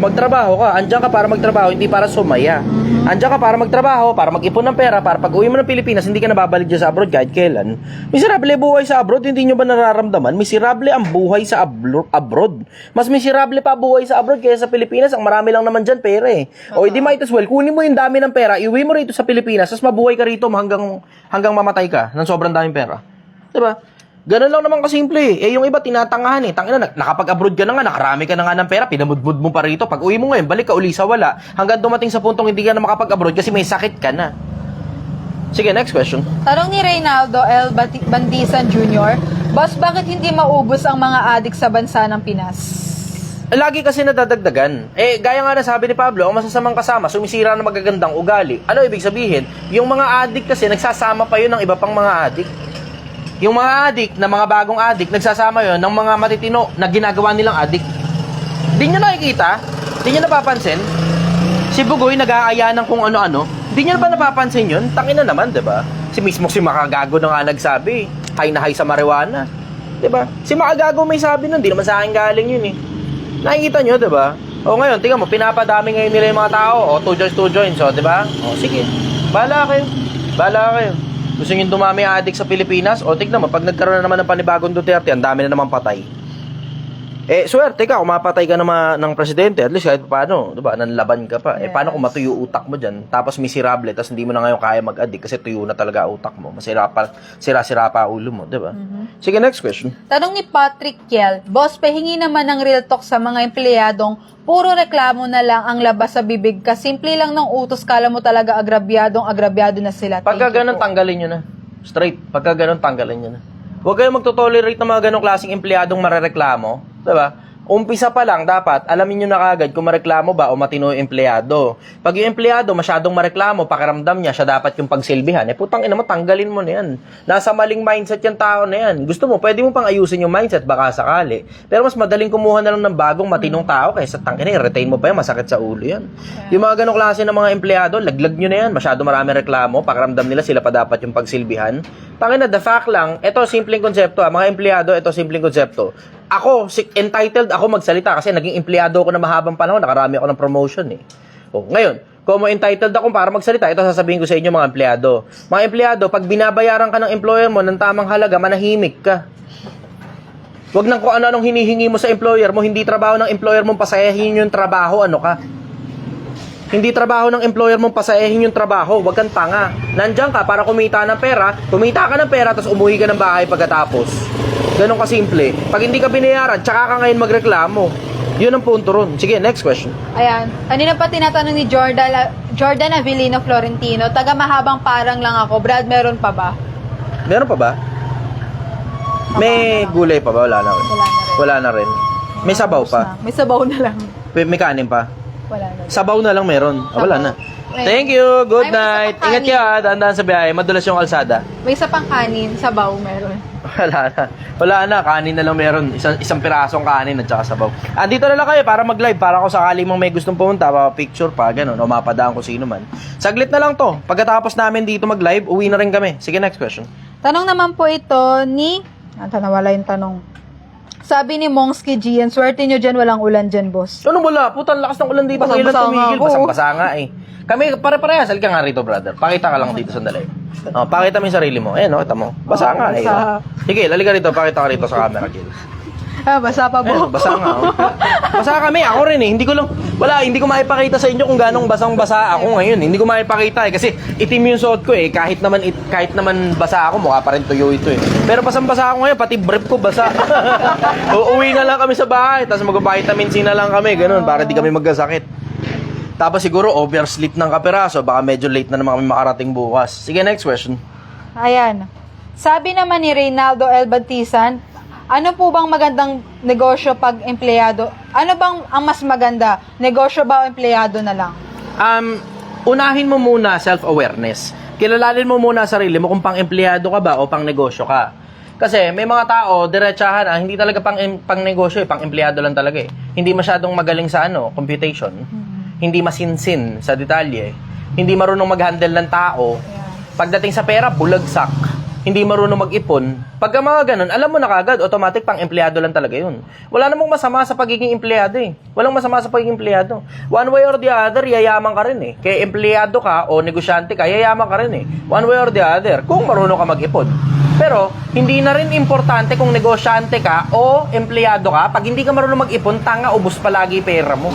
ka. Andyan ka para magtrabaho, hindi para sumaya. Andyan ka para magtrabaho, para mag-ipon ng pera, para pag uwi mo ng Pilipinas, hindi ka nababalik dyan sa abroad kahit kailan. Miserable buhay sa abroad, hindi nyo ba nararamdaman? Miserable ang buhay sa abroad. Mas miserable pa buhay sa abroad kaysa sa Pilipinas. Ang marami lang naman dyan pera O hindi might as well, kunin mo yung dami ng pera, iuwi mo rito sa Pilipinas, tapos mabuhay ka rito hanggang mamatay ka ng sobrang daming pera. Diba? Ganun lang naman kasimple yung iba tinatangahan Tangina, nakapag-abroad ka na nga, nakarami ka na nga ng pera, pinamudmud mo pa rito. Pag uwi mo ngayon, balik ka uli sa wala. Hanggang dumating sa puntong hindi ka na makapag-abroad kasi may sakit ka na. Sige, next question. Tanong ni Reynaldo L. Bandisan Jr., Boss, bakit hindi maubos ang mga adik sa bansa ng Pinas? Lagi kasi nadadagdagan. Gaya nga na sabi ni Pablo, ang masasamang kasama, sumisira ng magagandang ugali. Ano ibig sabihin? Yung mga adik kasi, nagsasama pa yun ng iba pang mga adik. Yung mga adik, na mga bagong adik, nagsasama yon ng mga matitino na ginagawa nilang adik. Di nyo nakikita? Di nyo napapansin? Si Bugoy nag-aaya ng kung ano-ano. Di nyo ba napapansin yun? Tangina naman, diba? Si Makagago na nga nagsabi. High na high sa marijuana. Diba? Si Makagago may sabi nun. Di naman sa akin galing yun eh. Nakikita nyo, diba? O ngayon, tingnan mo, pinapadami ngayon nila yung mga tao. O, 2 joints, o, diba? O, sige. Bahala kayo. Gusto nyo dumami ang adik sa Pilipinas? O, tignan mo, pag nagkaroon na naman ng panibagong Duterte, ang dami na naman patay. Swerte ka, kung mapatay ka ng presidente, at least kahit paano, diba, nanlaban ka pa. Yes. Paano kung matuyo utak mo dyan, tapos miserable, tapos hindi mo na ngayon kaya mag-addict kasi tuyo na talaga utak mo. Sira-sira pa ulo mo, diba? Sige, next question. Tanong ni Patrick Kiel, Boss, pahingi naman ng real talk sa mga empleyadong puro reklamo na lang ang labas sa bibig ka. Simple lang ng utos, kala mo talaga agrabyado na sila. Pagka ganun, tanggalin nyo na. Straight. Pagka ganun, tanggalin nyo na. Huwag kayong magtotolerate ng mga ganong klaseng empleyadong marereklamo. Diba? Umpisa pa lang, dapat alamin nyo na kagad kung mareklamo ba o matino yung empleyado. Pag yung empleyado masyadong mareklamo, pakiramdam niya, siya dapat yung pagsilbihan. Putang ina mo, tanggalin mo na yan. Nasa maling mindset yung tao na yan. Gusto mo, pwede mo pang ayusin yung mindset, baka sakali. Pero mas madaling kumuha na lang ng bagong matinong tao kaysa tangina, retain mo pa yan, masakit sa ulo yan. Yung mga ganong klase ng mga empleyado, laglag nyo na yan. Masyado marami reklamo, pakiramdam nila sila pa dapat yung pagsilbihan. Tangina, the fact lang, ito simpleng konsepto, mga empleyado, ito simpleng konsepto. Ako, entitled ako magsalita kasi naging empleyado ako na mahabang panahon, nakarami ako ng promotion eh. O, ngayon, kung entitled ako para magsalita, ito sasabihin ko sa inyo mga empleyado. Mga empleyado, pag binabayaran ka ng employer mo ng tamang halaga, manahimik ka. Huwag nang kung ano-anong hinihingi mo sa employer mo, hindi trabaho ng employer mong pasayahin yung trabaho, ano ka? Hindi trabaho ng employer mong pasayahin yung trabaho, huwag kang tanga. Nandiyan ka para kumita ka ng pera, tapos umuwi ka ng bahay pagkatapos. Ganon kasimple. Pag hindi ka binayaran, tsaka ka ngayon magreklamo. Yun ang punto ron. Sige, next question. Ayan. Kanina pa tinatanong ni Jordan Avellino Florentino, taga mahabang parang lang ako. Brad, meron pa ba? Meron pa ba? May gulay pa ba? Wala na rin. Wala na rin. May sabaw pa. May sabaw na lang. May kanin pa. Wala na. Sabaw na lang meron. Wala na. Thank you. Good night. Ingat ka. Dahan-dahan sa biyahe. Madulas yung kalsada. May isa pang kanin, sabaw meron. Wala na. Kanin na lang meron. Isang pirasong kanin at saka sabaw. Andito na lang kayo para mag-live. Para kung sakali mong may gustong pumunta, picture pa, gano'n. O mapadaan ko sino man. Saglit na lang to. Pagkatapos namin dito mag-live, uwi na rin kami. Sige, next question. Tanong naman po ito ni... nawala yung tanong. Sabi ni Mongsky Gian, swerte nyo dyan, walang ulan dyan, boss. Ano wala? Puta, lakas ng ulan dito. Basang-basa nga ako. Basang-basa nga eh. Kami, pare-parehas. Halika nga rito, brother. Pakita ka lang dito sandali. Pakita mo yung sarili mo. Ayan, kita mo. Basa nga eh. Sige, lalika rito. Pakita ka rito sa camera, Gil. Basa pa po. Basa nga. Basa kami. Ako rin eh. Hindi ko maipakita sa inyo kung ganong basang-basa ako ngayon. Hindi ko maipakita eh. Kasi itim yung suot ko eh. Kahit naman basa ako, mukha pa rin tuyo ito eh. Pero basang-basa ako ngayon. Pati brief ko basa. Uuwi na lang kami sa bahay. Tapos mag-vitamin C na lang kami. Ganun. Para di kami magkasakit. Tapos siguro oversleep ng kapiraso. Baka medyo late na naman kami makarating bukas. Sige, next question. Ayan. Sabi naman ni Reynaldo L. Batisan, ano po bang magandang negosyo pag empleyado? Ano bang ang mas maganda? Negosyo ba o empleyado na lang? Unahin mo muna self-awareness. Kilalanin mo muna sarili mo kung pang-empleyado ka ba o pang-negosyo ka. Kasi may mga tao, diretsahan hindi talaga pang-negosyo, pang-empleyado lang talaga eh. Hindi masyadong magaling sa computation. Hindi masinsin sa detalye. Hindi marunong mag-handle ng tao. Pagdating sa pera, bulagsak. Hindi marunong mag-ipon. Pagka mga ganun, alam mo na kagad, automatic pang-empleyado lang talaga yun. Wala namang masama sa pagiging empleyado eh. Walang masama sa pagiging empleyado. One way or the other, yayaman ka rin eh. Kaya empleyado ka o negosyante ka, yayaman ka rin eh. One way or the other, kung marunong ka mag-ipon. Pero, hindi na rin importante kung negosyante ka o empleyado ka. Pag hindi ka marunong mag-ipon, tanga, ubos palagi pera mo.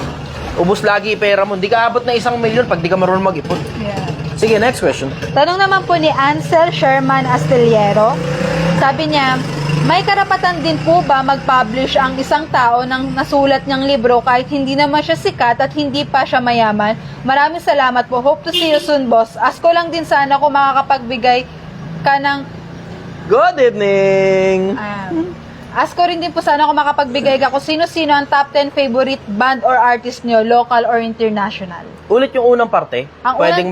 Ubos lagi pera mo. Hindi ka abot na 1 milyon pag di ka marunong mag-ipon. Yeah. Sige, next question. Tanong naman po ni Ansel Sherman Astillero. Sabi niya, may karapatan din po ba mag-publish ang isang tao ng nasulat niyang libro kahit hindi naman siya sikat at hindi pa siya mayaman? Maraming salamat po. Hope to see you soon, boss. Ask ko lang din sana kung makakapagbigay ka ng... Good evening! Ask ko rin din po sana kung makapagbigay ka kung sino-sino ang top 10 favorite band or artist nyo, local or international. Ulit yung unang parte. Ang Pwedeng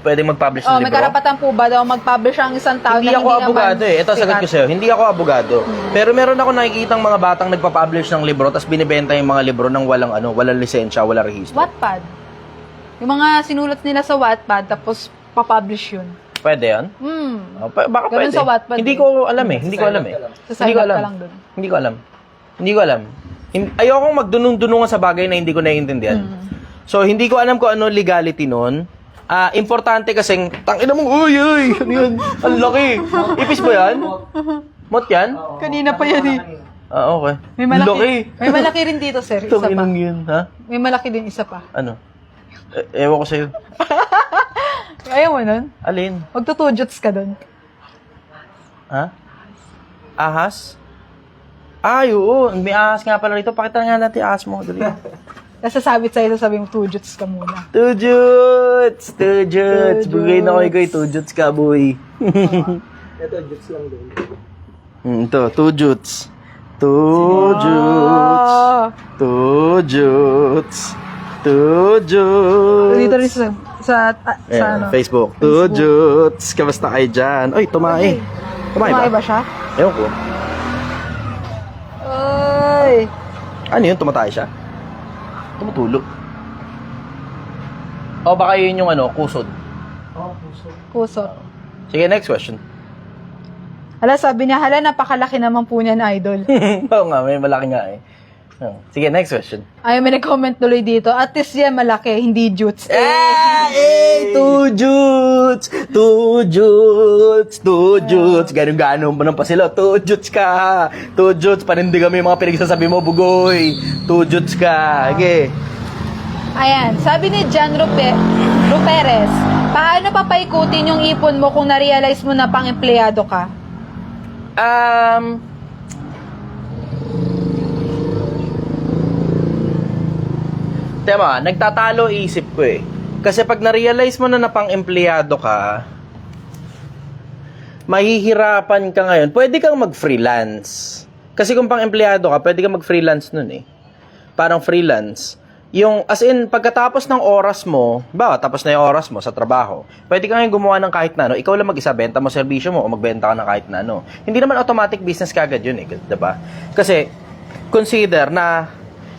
pwedeng mag-publish ng May libro. karapatan po ba daw mag-publish ang isang tao Hindi na ako hindi abogado naman Ito sagot ko sikat? sa'yo. Hindi ako abogado. Pero meron ako nakikitang mga batang nagpa-publish ng libro tapos binibenta yung mga libro ng walang lisensya, walang rehistro. Wattpad. Yung mga sinulat nila sa Wattpad tapos papublish yun. Pwede yan? Baka Ganun pwede. sa Wattpad Hindi eh. ko alam eh. Hindi ko alam eh. Sa Hindi ko sign up alam. ka lang dun. Hindi ko alam. Hindi ko alam. Ayokong magdunong-dunungan sa bagay na hindi ko naiintindihan. So, hindi ko alam kung ano legality nun. Importante kasing, tangina mong, uy, ano yun? Ang laki. Ipis ba yan? Mot yan? Kanina pa yan eh. Okay. May malaki. Laki. May malaki rin dito, sir. Isa pa. Tanginang yun, ha? May malaki din, isa pa. Ano? Ewan ko sa'yo. Ayaw mo nun? Alin? Magtutujots ka dun. Ha? Ahas? Ay, oo. May ahas nga pala rito. Pakita nga natin yung ahas mo. Dali. Tapos sasabit sa'yo, sasabi mo, tujots ka muna. Tujuts! Tujuts! Bugay na ko ikaw. Tujuts ka, boy. Ito, jutes lang din. Ito, tujuts. Tujuts. Oh, Tujuts. Tujuts. dito rin sa ano. Facebook. Tujuts. Kamusta kayo dyan? Oy, tumae. Tumae ba? ba siya? Ewan ko. Ay! Ano yun? Tumatay siya? Tumutulo. O baka yun yung kusod. Kusot. Sige, next question. Hala, sabi niya, hala, napakalaki naman po niyan, idol. Oo nga, may malaki nga eh. Sige, next question. Ay, may nag-comment tuloy dito. At least yan malaki, hindi jutes. Tujuts! Tujuts! Tujuts! Ganun-ganon pa pa sila. Tujuts ka! Tujuts! Panindigan mo yung mga pinagsasabi mo, bugoy! Tujuts ka! Okay. Ayan, sabi ni John Ruperes, paano papaikutin yung ipon mo kung na-realize mo na pang-empleyado ka? Tema, nagtatalo isip ko eh. Kasi pag na-realize mo na pang-empleyado ka, mahihirapan ka ngayon. Pwede kang mag-freelance. Kasi kung pang-empleyado ka, pwede kang mag-freelance nun eh. Parang freelance. Yung, as in, pagkatapos ng oras mo, tapos na yung oras mo sa trabaho, pwede ka ngayon gumawa ng kahit na ano. Ikaw lang mag-isa, benta mo serbisyo mo o magbenta ka ng kahit na ano. Hindi naman automatic business kagad yun eh. Diba? Kasi, consider na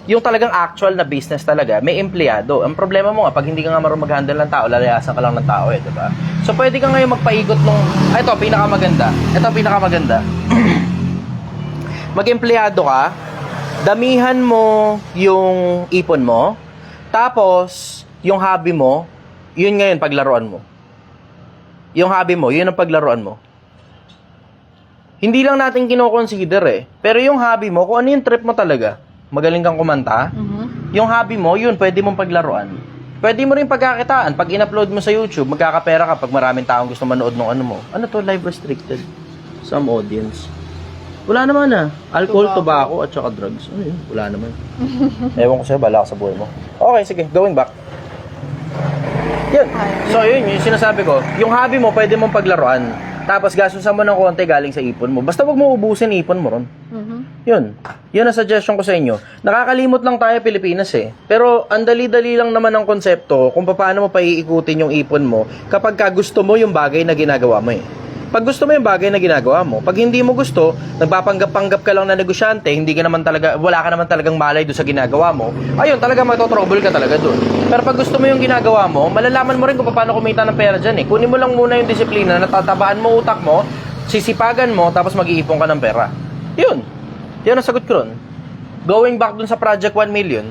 yung talagang actual na business talaga, may empleyado. Ang problema mo nga, pag hindi ka nga marunong mag-handle ng tao, lalayasan ka lang ng tao eh, diba? So, pwede ka ngayon magpaikot nung, ito, pinakamaganda. Mag-empleyado ka, damihan mo yung ipon mo, tapos, yung hobby mo, yun ngayon, paglaruan mo. Yung hobby mo, yun ang paglaruan mo. Hindi lang natin kinoconsider eh. Pero yung hobby mo, kung ano yung trip mo talaga, magaling kang kumanta, yung hobby mo, yun, pwede mong paglaruan. Pwede mo rin pagkakitaan. Pag in-upload mo sa YouTube, magkakapera ka pag maraming taong gusto manood ng ano mo. Ano to? Live restricted. Some audience. Wala naman Alcohol, tobacco, at saka drugs. Ano yun? Wala naman. Ewan ko sa'yo, bala ka sa buhay mo. Okay, sige. Going back. Yun. So, yun. Yung sinasabi ko. Yung hobby mo, pwede mong paglaruan. Tapos, gastusan mo ng konti galing sa ipon mo. Basta wag mo ubusin ipon mo ron. Yun. Yun ang suggestion ko sa inyo. Nakakalimot lang tayo Pilipinas eh. Pero ang dali-dali lang naman ang konsepto kung paano mo paiikutin yung ipon mo kapag ka gusto mo yung bagay na ginagawa mo eh. Pag gusto mo yung bagay na ginagawa mo, pag hindi mo gusto, nagpapanggap-panggap ka lang na negosyante, hindi ka naman talaga, wala ka naman talagang malay doon sa ginagawa mo, ayun, talaga matotrouble ka talaga doon. Pero pag gusto mo yung ginagawa mo, malalaman mo rin kung paano kumita ng pera dyan eh. Kunin mo lang muna yung disiplina, natatabaan mo utak mo, sisipagan mo, tapos mag-iipon ka ng pera. Yun. Yun ang sagot ko ron. Going back dun sa Project 1 Million,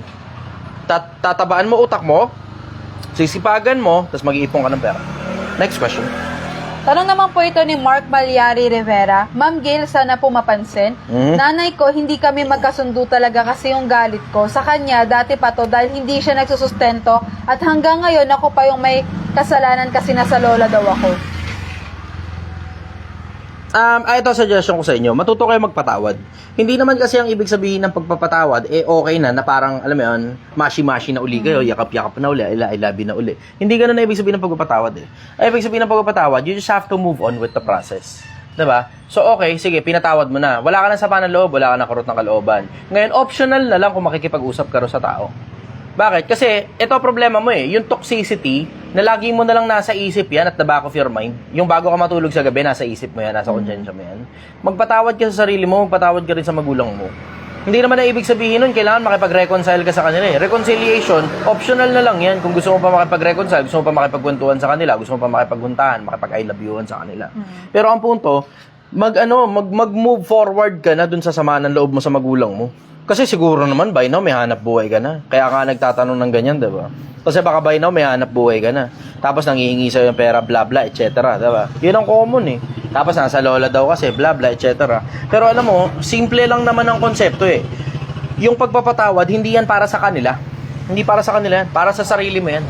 tatabaan mo utak mo, sisipagan mo, tapos mag-iipon ka ng pera. Next question. Tanong naman po ito ni Mark Malyari Rivera. Ma'am Gail, sana po mapansin. Nanay ko, hindi kami magkasundo talaga kasi yung galit ko. Sa kanya, dati pa to dahil hindi siya nagsusustento at hanggang ngayon ako pa yung may kasalanan kasi nasa lola daw ako. Ito suggestion ko sa inyo. Matuto kayo magpatawad. Hindi naman kasi ang ibig sabihin ng pagpapatawad, okay na parang, alam mo yun, mashi-mashi na uli kayo, yakap-yakap na uli, I love you na uli. Hindi ganun na ibig sabihin ng pagpapatawad eh. Ay, ibig sabihin ng pagpapatawad, you just have to move on with the process. Diba? So, okay, sige, pinatawad mo na. Wala ka ng sama ng loob, wala ka ng karot ng kalooban. Ngayon, optional na lang kung makikipag-usap ka ro sa tao. Bakit? Kasi, ito problema mo eh. Yung toxicity, na lagi mo na lang nasa isip yan at the back of your mind. Yung bago ka matulog sa gabi, nasa isip mo yan, nasa konsensya mo yan. Magpatawad ka sa sarili mo, magpatawad ka rin sa magulang mo. Hindi naman na ibig sabihin nun, kailangan makipag-reconcile ka sa kanila eh. Reconciliation, optional na lang yan. Kung gusto mo pa makipag-reconcile, gusto mo pa makipagkwentuhan sa kanila, gusto mo pa makipagpuntahan, makipag-I love you-an sa kanila. Pero ang punto, mag-move forward ka na dun sa sama ng loob mo sa magulang mo. Kasi siguro naman, by now, may hanap buhay ka na. Kaya ka nagtatanong ng ganyan, diba? Kasi baka by now, may hanap buhay ka na. Tapos nangihingi sa'yo yung pera, bla bla, etc. Diba? Yun ang common eh. Tapos nasa lola daw kasi, bla bla, etc. Pero alam mo, simple lang naman ang konsepto eh. Yung pagpapatawad, hindi yan para sa kanila. Hindi para sa kanila yan. Para sa sarili mo yan.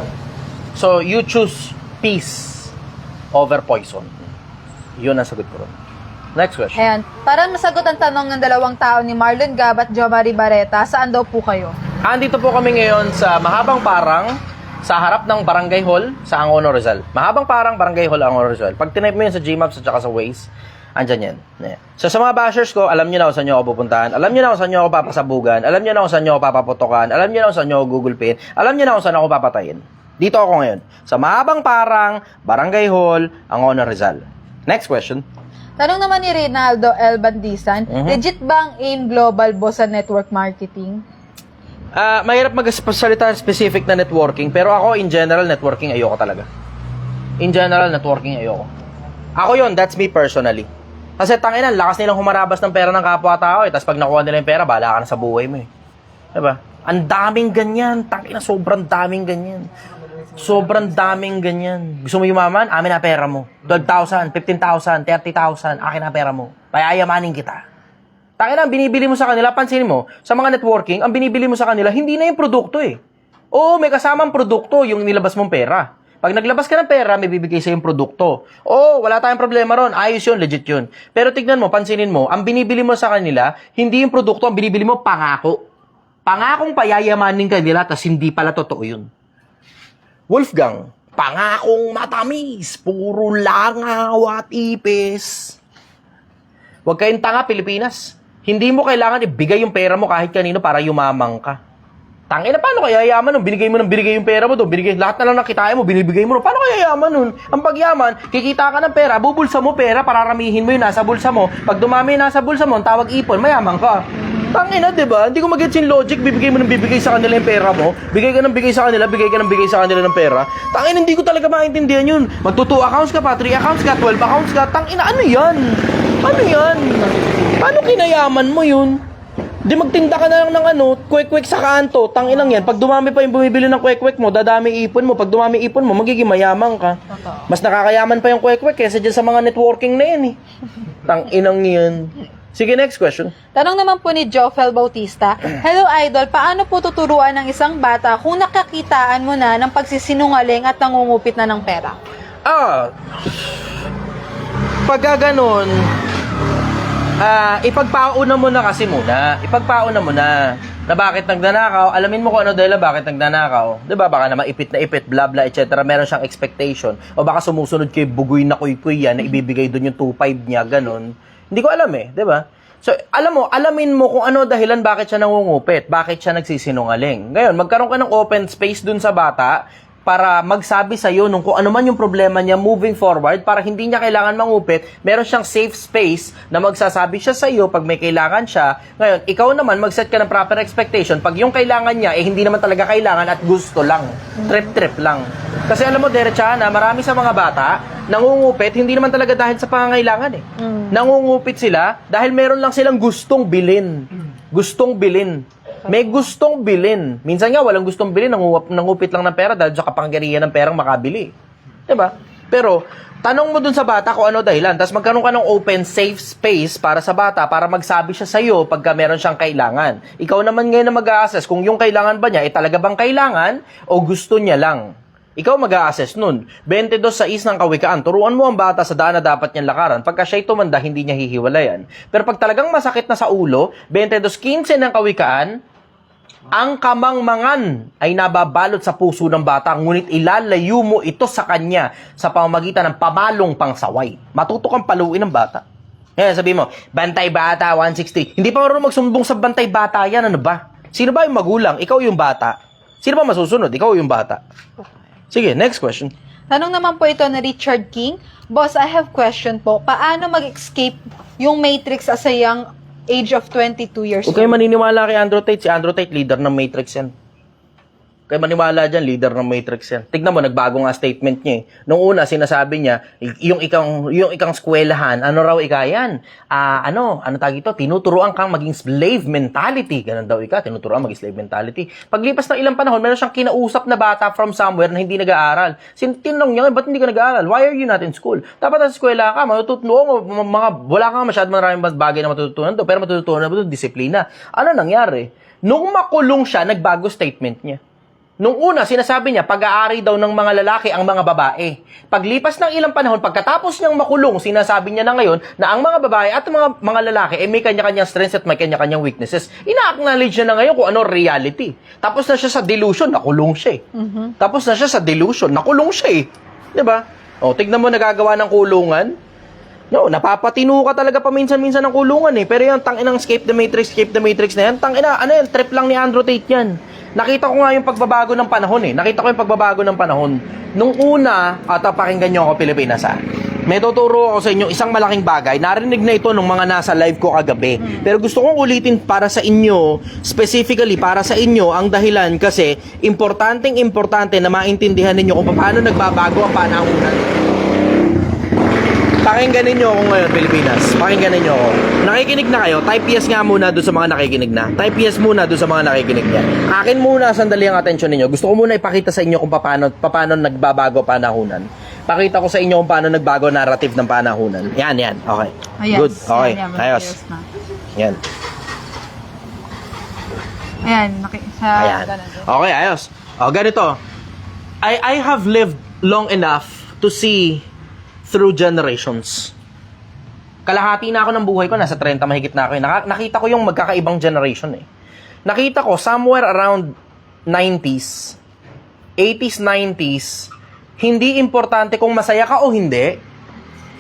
So, you choose peace over poison. Yun ang sagot ko ron. Next question. Ayan. Para masagot ang tanong ng dalawang tao ni Marlon Gab at Jomari Barreta, saan daw po kayo? Andito po kami ngayon sa Mahabang Parang, sa harap ng Barangay Hall sa Angono Rizal. Mahabang Parang, Barangay Hall, Angono Rizal. Pag tinype mo yun sa Gmaps at saka sa Waze, andyan yan. Yeah. So sa mga bashers ko, alam nyo na kung saan nyo ako pupuntahan. Alam nyo na kung saan nyo ako papasabugan. Alam nyo na kung saan nyo ako papaputokan. Alam nyo na kung saan nyo ako Google Pin. Alam nyo na kung saan ako papatayin. Dito ako ngayon. Sa Mahabang Parang, Barangay Hall, Angono Rizal. Next question. Tanong naman ni Reynaldo L. Bandisan, legit ba ang AIM Global Boss sa network marketing? Mahirap magsalita specific na networking, pero ako, in general, networking ayoko talaga. In general, networking ayoko. Ako yun, that's me personally. Kasi tanginan, lakas nilang humarabas ng pera ng kapwa-tao eh. Tapos pag nakuha nila yung pera, bahala ka na sa buhay mo eh. Diba? Ang daming ganyan. Tangina, sobrang daming ganyan. Sobrang daming ganyan. Gusto mo yumaman? Amin na pera mo. 12,000, 15,000, 30,000. Akin na pera mo. Payayamanin kita. Tangina, ang binibili mo sa kanila, pansinin mo, sa mga networking, ang binibili mo sa kanila, hindi na yung produkto eh. Oo, may kasamang produkto yung nilabas mong pera. Pag naglabas ka ng pera, may bibigay sa yung produkto. Oo, wala tayong problema ron. Ayos yun, legit yun. Pero tignan mo, pansinin mo, ang binibili mo sa kanila, hindi yung produkto, ang binibili mo, pangako. Pangakong payayamanin ka nila, tas hindi pala totoo yun. Wolfgang, pangakong matamis, puro langaw at ipis. Huwag kayong tanga, Pilipinas. Hindi mo kailangan ibigay yung pera mo kahit kanino para yumamang ka. Tangina, paano kaya yaman nun? Binigay mo yung pera mo doon. Lahat na lang nakitain mo, binibigay mo. Paano kaya yaman nun? Ang pagyaman, kikita ka ng pera, bubulsa mo pera, pararamihin mo yung nasa bulsa mo. Pag dumami yung nasa bulsa mo, ang tawag ipon, mayaman ka. Tangina, diba? Hindi ko mag-gets yung logic, bibigay mo ng bibigay sa kanila yung pera mo. Bigay ka ng bigay sa kanila, bigay ka ng bigay sa kanila ng pera. Tangina, hindi ko talaga maintindihan yun. Mag-2 accounts ka pa, 3 accounts ka, 12 accounts ka. Tangina, ano yan? Ano yan? Paano kinayaman mo yun? Di magtinda ka na lang ng kwek-kwek sa kanto. Tanginang yan. Pag dumami pa yung bumibili ng kwek-kwek mo, dadami ipon mo. Pag dumami ipon mo, magiging mayamang ka. Mas nakakayaman pa yung kwek-kwek kaysa dyan sa mga networking na yan eh. Tanginang yan. Sige, next question. Tanong naman po ni Jofel Bautista, hello idol, paano po tuturuan ng isang bata kung nakakitaan mo na ng pagsisinungaling at nangungupit na ng pera? Pagka ganun, ipagpauna mo na kasi muna. Ipagpauna mo na bakit nagnanakaw, alamin mo kung ano dahil bakit nagnanakaw. Diba? Baka naman ipit na ipit, bla bla, etc. Meron siyang expectation. O baka sumusunod kay bugoy na kuy-kuy yan na ibibigay doon yung 2.5 niya, ganun. Hindi ko alam eh, diba? So, alamin mo kung ano dahilan bakit siya nangungupit, bakit siya nagsisinungaling. Ngayon, magkaroon ka ng open space dun sa bata para magsabi sa'yo nung kung ano man yung problema niya moving forward para hindi niya kailangan mangupit, meron siyang safe space na magsasabi siya sa'yo pag may kailangan siya. Ngayon, ikaw naman mag-set ka ng proper expectation pag yung kailangan niya, hindi naman talaga kailangan at gusto lang. Trip-trip lang. Kasi alam mo, diretsahan na, marami sa mga bata, nangungupit, hindi naman talaga dahil sa pangangailangan eh. Nangungupit sila dahil meron lang silang gustong bilhin. Gustong bilhin. May gustong bilhin. Minsan nga, walang gustong bilhin, nangupit lang ng pera dahil sa kapangyarihan ng perang makabili. Diba? Pero, tanong mo dun sa bata kung ano dahilan, tapos magkaroon ka ng open, safe space para sa bata, para magsabi siya sa'yo pagka meron siyang kailangan. Ikaw naman ngayon na mag-a-assess kung yung kailangan ba niya, talaga bang kailangan o gusto niya lang. Ikaw mag-a-assess nun. 22:6 ng kawikaan. Turuan mo ang bata sa daan na dapat niyang lakaran. Pagka siya'y tumanda, hindi niya hihiwalayan. Pero pag talagang masakit na sa ulo, 22:15 ng kawikaan, ang kamangmangan ay nababalot sa puso ng bata, ngunit ilalayo mo ito sa kanya sa pamamagitan ng pamalong pangsaway. Matuto kang paluin ng bata. Ngayon, sabi mo, bantay bata, 160. Hindi pa marunong magsumbong sa bantay bata yan, ano ba? Sino ba yung magulang? Ikaw yung bata. Sino ba masusunod? Ikaw yung bata. Sige, next question. Tanong naman po ito na Richard King. Boss, I have question po. Paano mag-escape yung Matrix as a young age of 22 years Huwag kayo old? maniniwala kay Andrew Tate. Si Andrew Tate, leader ng Matrix yan. Kaya maniwala dyan, leader ng Matrix yan. Tignan mo, nagbago nga statement niya eh. Nung una, sinasabi niya, yung ikang skwelahan, ano raw ika yan? Ano tawag ito? Tinuturuan kang maging slave mentality. Ganun daw ika, tinuturuan maging slave mentality. Paglipas ng ilang panahon, meron siyang kinausap na bata from somewhere na hindi nag-aaral. Tinanong niya, ba't hindi ka nag-aaral? Why are you not in school? Dapat sa eskwela ka, matututunan mo, wala kang masyadong maraming bagay na matututunan doon, pero matututunan mo doon, disiplina. Ano nangyari? Nung makulong siya, nagbago statement niya. Nung una, sinasabi niya, pag-aari daw ng mga lalaki ang mga babae. Paglipas ng ilang panahon, pagkatapos niyang makulong, sinasabi niya na ngayon na ang mga babae at mga lalaki may kanya-kanyang strengths at may kanya-kanyang weaknesses. Ina-acknowledge niya na ngayon kung ano reality. Tapos na siya sa delusion, nakulong siya eh. Tapos na siya sa delusion, nakulong siya eh. Diba? O, tignan mo nagagawa ng kulungan. No, napapatino ka talaga paminsan-minsan ng kulungan eh. Pero yung tanginang escape the matrix na yan, tangina, ano yan, trip lang ni Andrew Tate yan. Nakita ko nga yung pagbabago ng panahon eh. Nakita ko yung pagbabago ng panahon. Nung una, pakinggan nyo ako Pilipinas ha. May tuturo ako sa inyo isang malaking bagay. Narinig na ito nung mga nasa live ko kagabi. Pero gusto kong ulitin para sa inyo, specifically para sa inyo, ang dahilan kasi importante na maintindihan ninyo kung paano nagbabago ang panahonan. Pakinggan ninyo ako ngayon, Pilipinas. Pakinggan ninyo ako. Nakikinig na kayo? Type yes nga muna doon sa mga nakikinig na. Type yes muna doon sa mga nakikinig na. Akin muna, sandali ang atensyon ninyo. Gusto ko muna ipakita sa inyo kung paano nagbabago panahunan. Pakita ko sa inyo kung paano nagbago narrative ng panahunan. Yan. Okay. Ayan, Good. Okay. Ayos. Yan. Ayan. Ayan. Okay, ayos. O, ganito. I have lived long enough to see through generations. Kalahati na ako ng buhay ko, nasa 30 mahigit na ako. Nakita ko yung magkakaibang generation eh. Nakita ko somewhere around 90s, 80s, 90s, hindi importante kung masaya ka o hindi.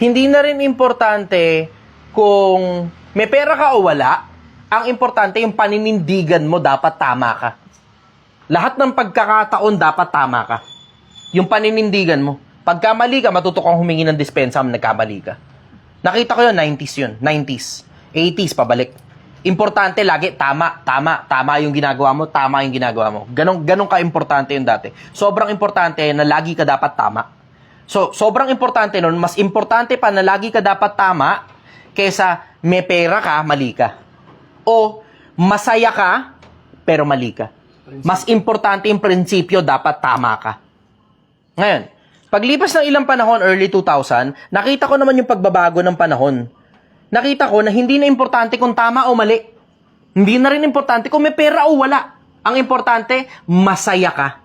Hindi na rin importante kung may pera ka o wala. Ang importante yung paninindigan mo, dapat tama ka. Lahat ng pagkakataon dapat tama ka. Yung paninindigan mo. Pagka mali ka, matuto kang humingi ng dispensa kung nagkamali ka. Nakita ko yun, 90s yun. 90s. 80s, pabalik. Importante lagi, tama yung ginagawa mo, tama yung ginagawa mo. Ganong ka-importante yun dati. Sobrang importante na lagi ka dapat tama. So, sobrang importante nun, mas importante pa na lagi ka dapat tama kesa may pera ka, mali ka. O, masaya ka, pero mali ka. Mas importante yung prinsipyo, dapat tama ka. Ngayon, paglipas ng ilang panahon, early 2000, nakita ko naman yung pagbabago ng panahon. Nakita ko na hindi na importante kung tama o mali. Hindi na rin importante kung may pera o wala. Ang importante, masaya ka.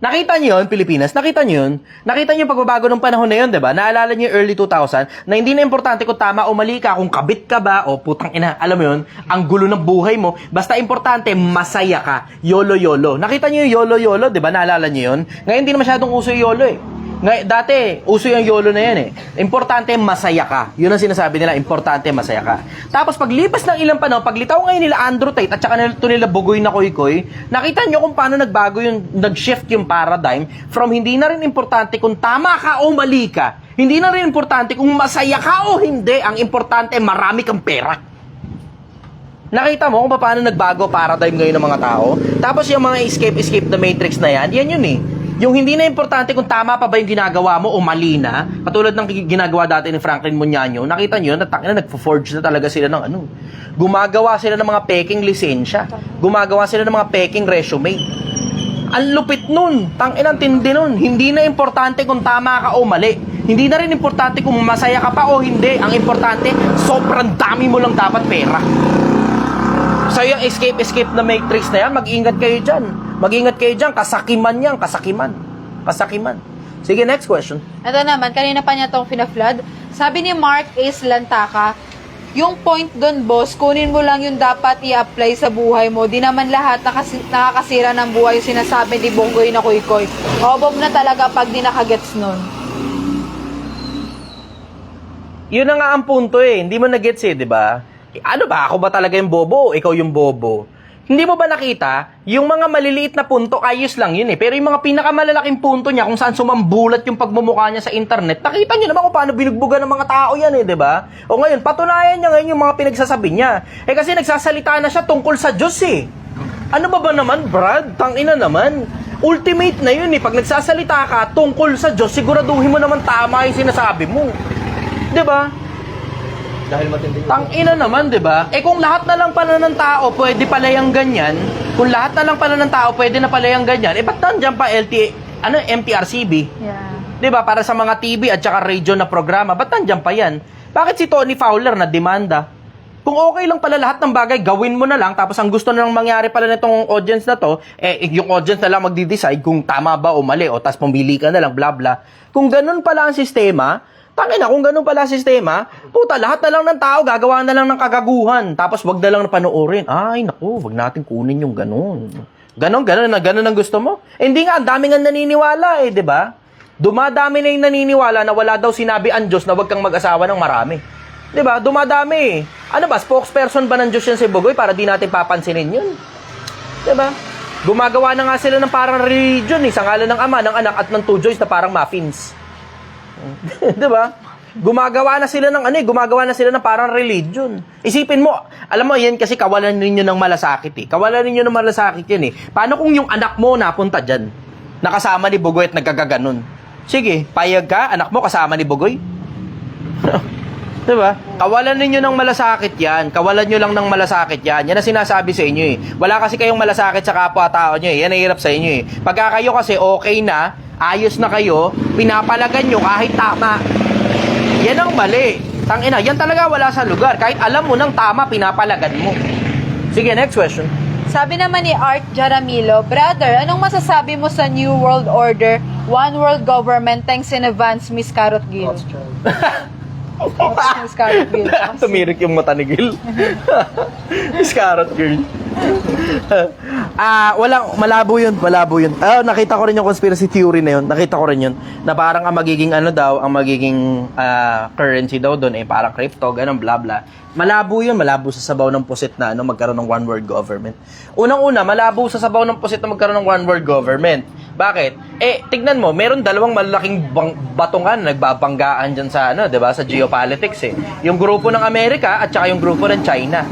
Nakita niyo yun, Pilipinas? Nakita niyo yun? Nakita niyo yung pagbabago ng panahon na yun, diba? Naalala niyo yung early 2000 na hindi na importante kung tama o mali ka, kung kabit ka ba, o putang ina, alam mo yun, ang gulo ng buhay mo. Basta importante, masaya ka. YOLO. Nakita niyo yung YOLO, diba? Naalala niyo yun? Ngayon, hindi na masyadong uso yung YOLO eh. Dati, uso yung YOLO na yan eh. Importante, masaya ka. Yun ang sinasabi nila, importante, masaya ka. Tapos, paglipas ng ilang panahon, paglitaw ngayon nila Andrew Tate at saka nila Bugoy na Koy-Koy, nakita nyo kung paano nagbago yung, nag-shift yung paradigm from hindi na rin importante kung tama ka o mali ka. Hindi na rin importante kung masaya ka o hindi. Ang importante, marami kang pera. Nakita mo kung paano nagbago paradigm ngayon ng mga tao? Tapos yung mga escape the matrix na yan yun eh. Yung hindi na importante kung tama pa ba yung ginagawa mo o mali na, katulad ng ginagawa dati ni Franklin Muñaño, nakita nyo, nagpo-forge na talaga sila ng ano. Gumagawa sila ng mga peking lisensya. Gumagawa sila ng mga peking resume. Ang lupit nun. Tangina, tindi nun. Hindi na importante kung tama ka o mali. Hindi na rin importante kung masaya ka pa o hindi. Ang importante, sobrang dami mo lang dapat pera. So yung escape na matrix na yan, mag-ingat kayo dyan. Mag-ingat kayo dyan, kasakiman yan, kasakiman. Sige, next question. Ito naman, kanina pa niya itong fina-flood. Sabi ni Mark Ace Lantaka, yung point doon, boss, kunin mo lang yung dapat i-apply sa buhay mo. Di naman lahat nakakasira ng buhay yung sinasabi ni Bonggoy na Koy-Koy. Obob na talaga pag di nakagets nun. Yun na nga ang punto eh. Hindi mo na-gets eh, di ba? Ano ba? Ako ba talaga yung bobo o ikaw yung bobo? Hindi mo ba nakita? Yung mga maliliit na punto, ayos lang yun eh. Pero yung mga pinakamalalaking punto niya, kung saan sumambulat yung pagmumukha niya sa internet, nakita niyo naman kung paano binugbugan ng mga tao yan eh, di ba? O ngayon, patunayan niya ngayon yung mga pinagsasabi niya. Eh kasi nagsasalita na siya tungkol sa Diyos eh. Ano ba naman, Brad? Tangina naman. Ultimate na yun eh. Pag nagsasalita ka tungkol sa Diyos, siguraduhin mo naman tama yung sinasabi mo. Di ba? Dahil matindi. Tangina naman, 'di ba? Eh kung lahat na lang pala ng tao pwede pala yung ganyan, kung lahat na lang pala ng tao pwede na pala yung ganyan, eh ba't nandiyan pa MTRCB? Yeah. 'Di ba? Para sa mga TV at saka radio na programa, ba't nandiyan pa 'yan? Bakit si Tony Fowler na demanda? Kung okay lang pala lahat ng bagay, gawin mo na lang, tapos ang gusto na lang mangyari pala nitong audience na to, eh yung audience na lang magdi-decide kung tama ba o mali, o tapos pumili ka na lang, bla bla. Kung ganun pala ang sistema, tangina, kung ganun pala sistema, puta, lahat na lang ng tao gagawa na lang ng kagaguhan. Tapos wag na lang panoorin. Ay, naku, wag natin kunin yung ganun. Ganun ang gusto mo? Eh, hindi nga, ang dami nga naniniwala eh, di ba? Dumadami na yung naniniwala na wala daw sinabi ang Diyos na wag kang mag-asawa ng marami. Di ba? Dumadami eh. Ano ba, spokesperson ba ng Diyos yan si Bugoy para di natin papansinin yun? Di ba? Gumagawa na nga sila ng parang religion eh, sa ngalan ng Ama, ng Anak at ng Two Joys na parang muffins. 'Di ba? Gumagawa na sila ng parang religion. Isipin mo, alam mo yan kasi kawalan ninyo ng malasakit eh. Kawalan ninyo ng malasakit yan eh. Paano kung yung anak mo napunta diyan? Nakasama ni Bugoy at nagkagaganon. Sige, payag ka, anak mo kasama ni Bugoy? 'Di ba? Kawalan ninyo ng malasakit yan. Kawalan nyo lang ng malasakit yan. Yan ang sinasabi sa inyo eh. Wala kasi kayong malasakit sa kapwa-tao nyo eh. Yan ang hirap sa inyo eh. Pagka kayo kasi okay na, ayos na kayo, pinapalagan nyo kahit tama. Yan ang mali. Tangina, yan talaga wala sa lugar. Kahit alam mo ng tama, pinapalagan mo. Sige, next question. Sabi naman ni Art Jaramillo, Brother, anong masasabi mo sa New World Order, One World Government, thanks in advance, Miss Carrot Gill? Miss Carrot Gill. Tumirik yung mata ni Gil. Miss Carrot Girl. Malabo yun. Nakita ko rin yung conspiracy theory na yun. Nakita ko rin yun. Na parang ang magiging currency daw doon, parang crypto, ganun, bla bla. Malabo yun. Malabo sa sabaw ng pusit na magkaroon ng one world government. Unang-una, malabo sa sabaw ng pusit na magkaroon ng one world government. Bakit? Tignan mo, meron dalawang malaking batungan nagbabanggaan dyan sa, diba, sa geopolitics eh. Yung grupo ng Amerika at saka yung grupo ng China.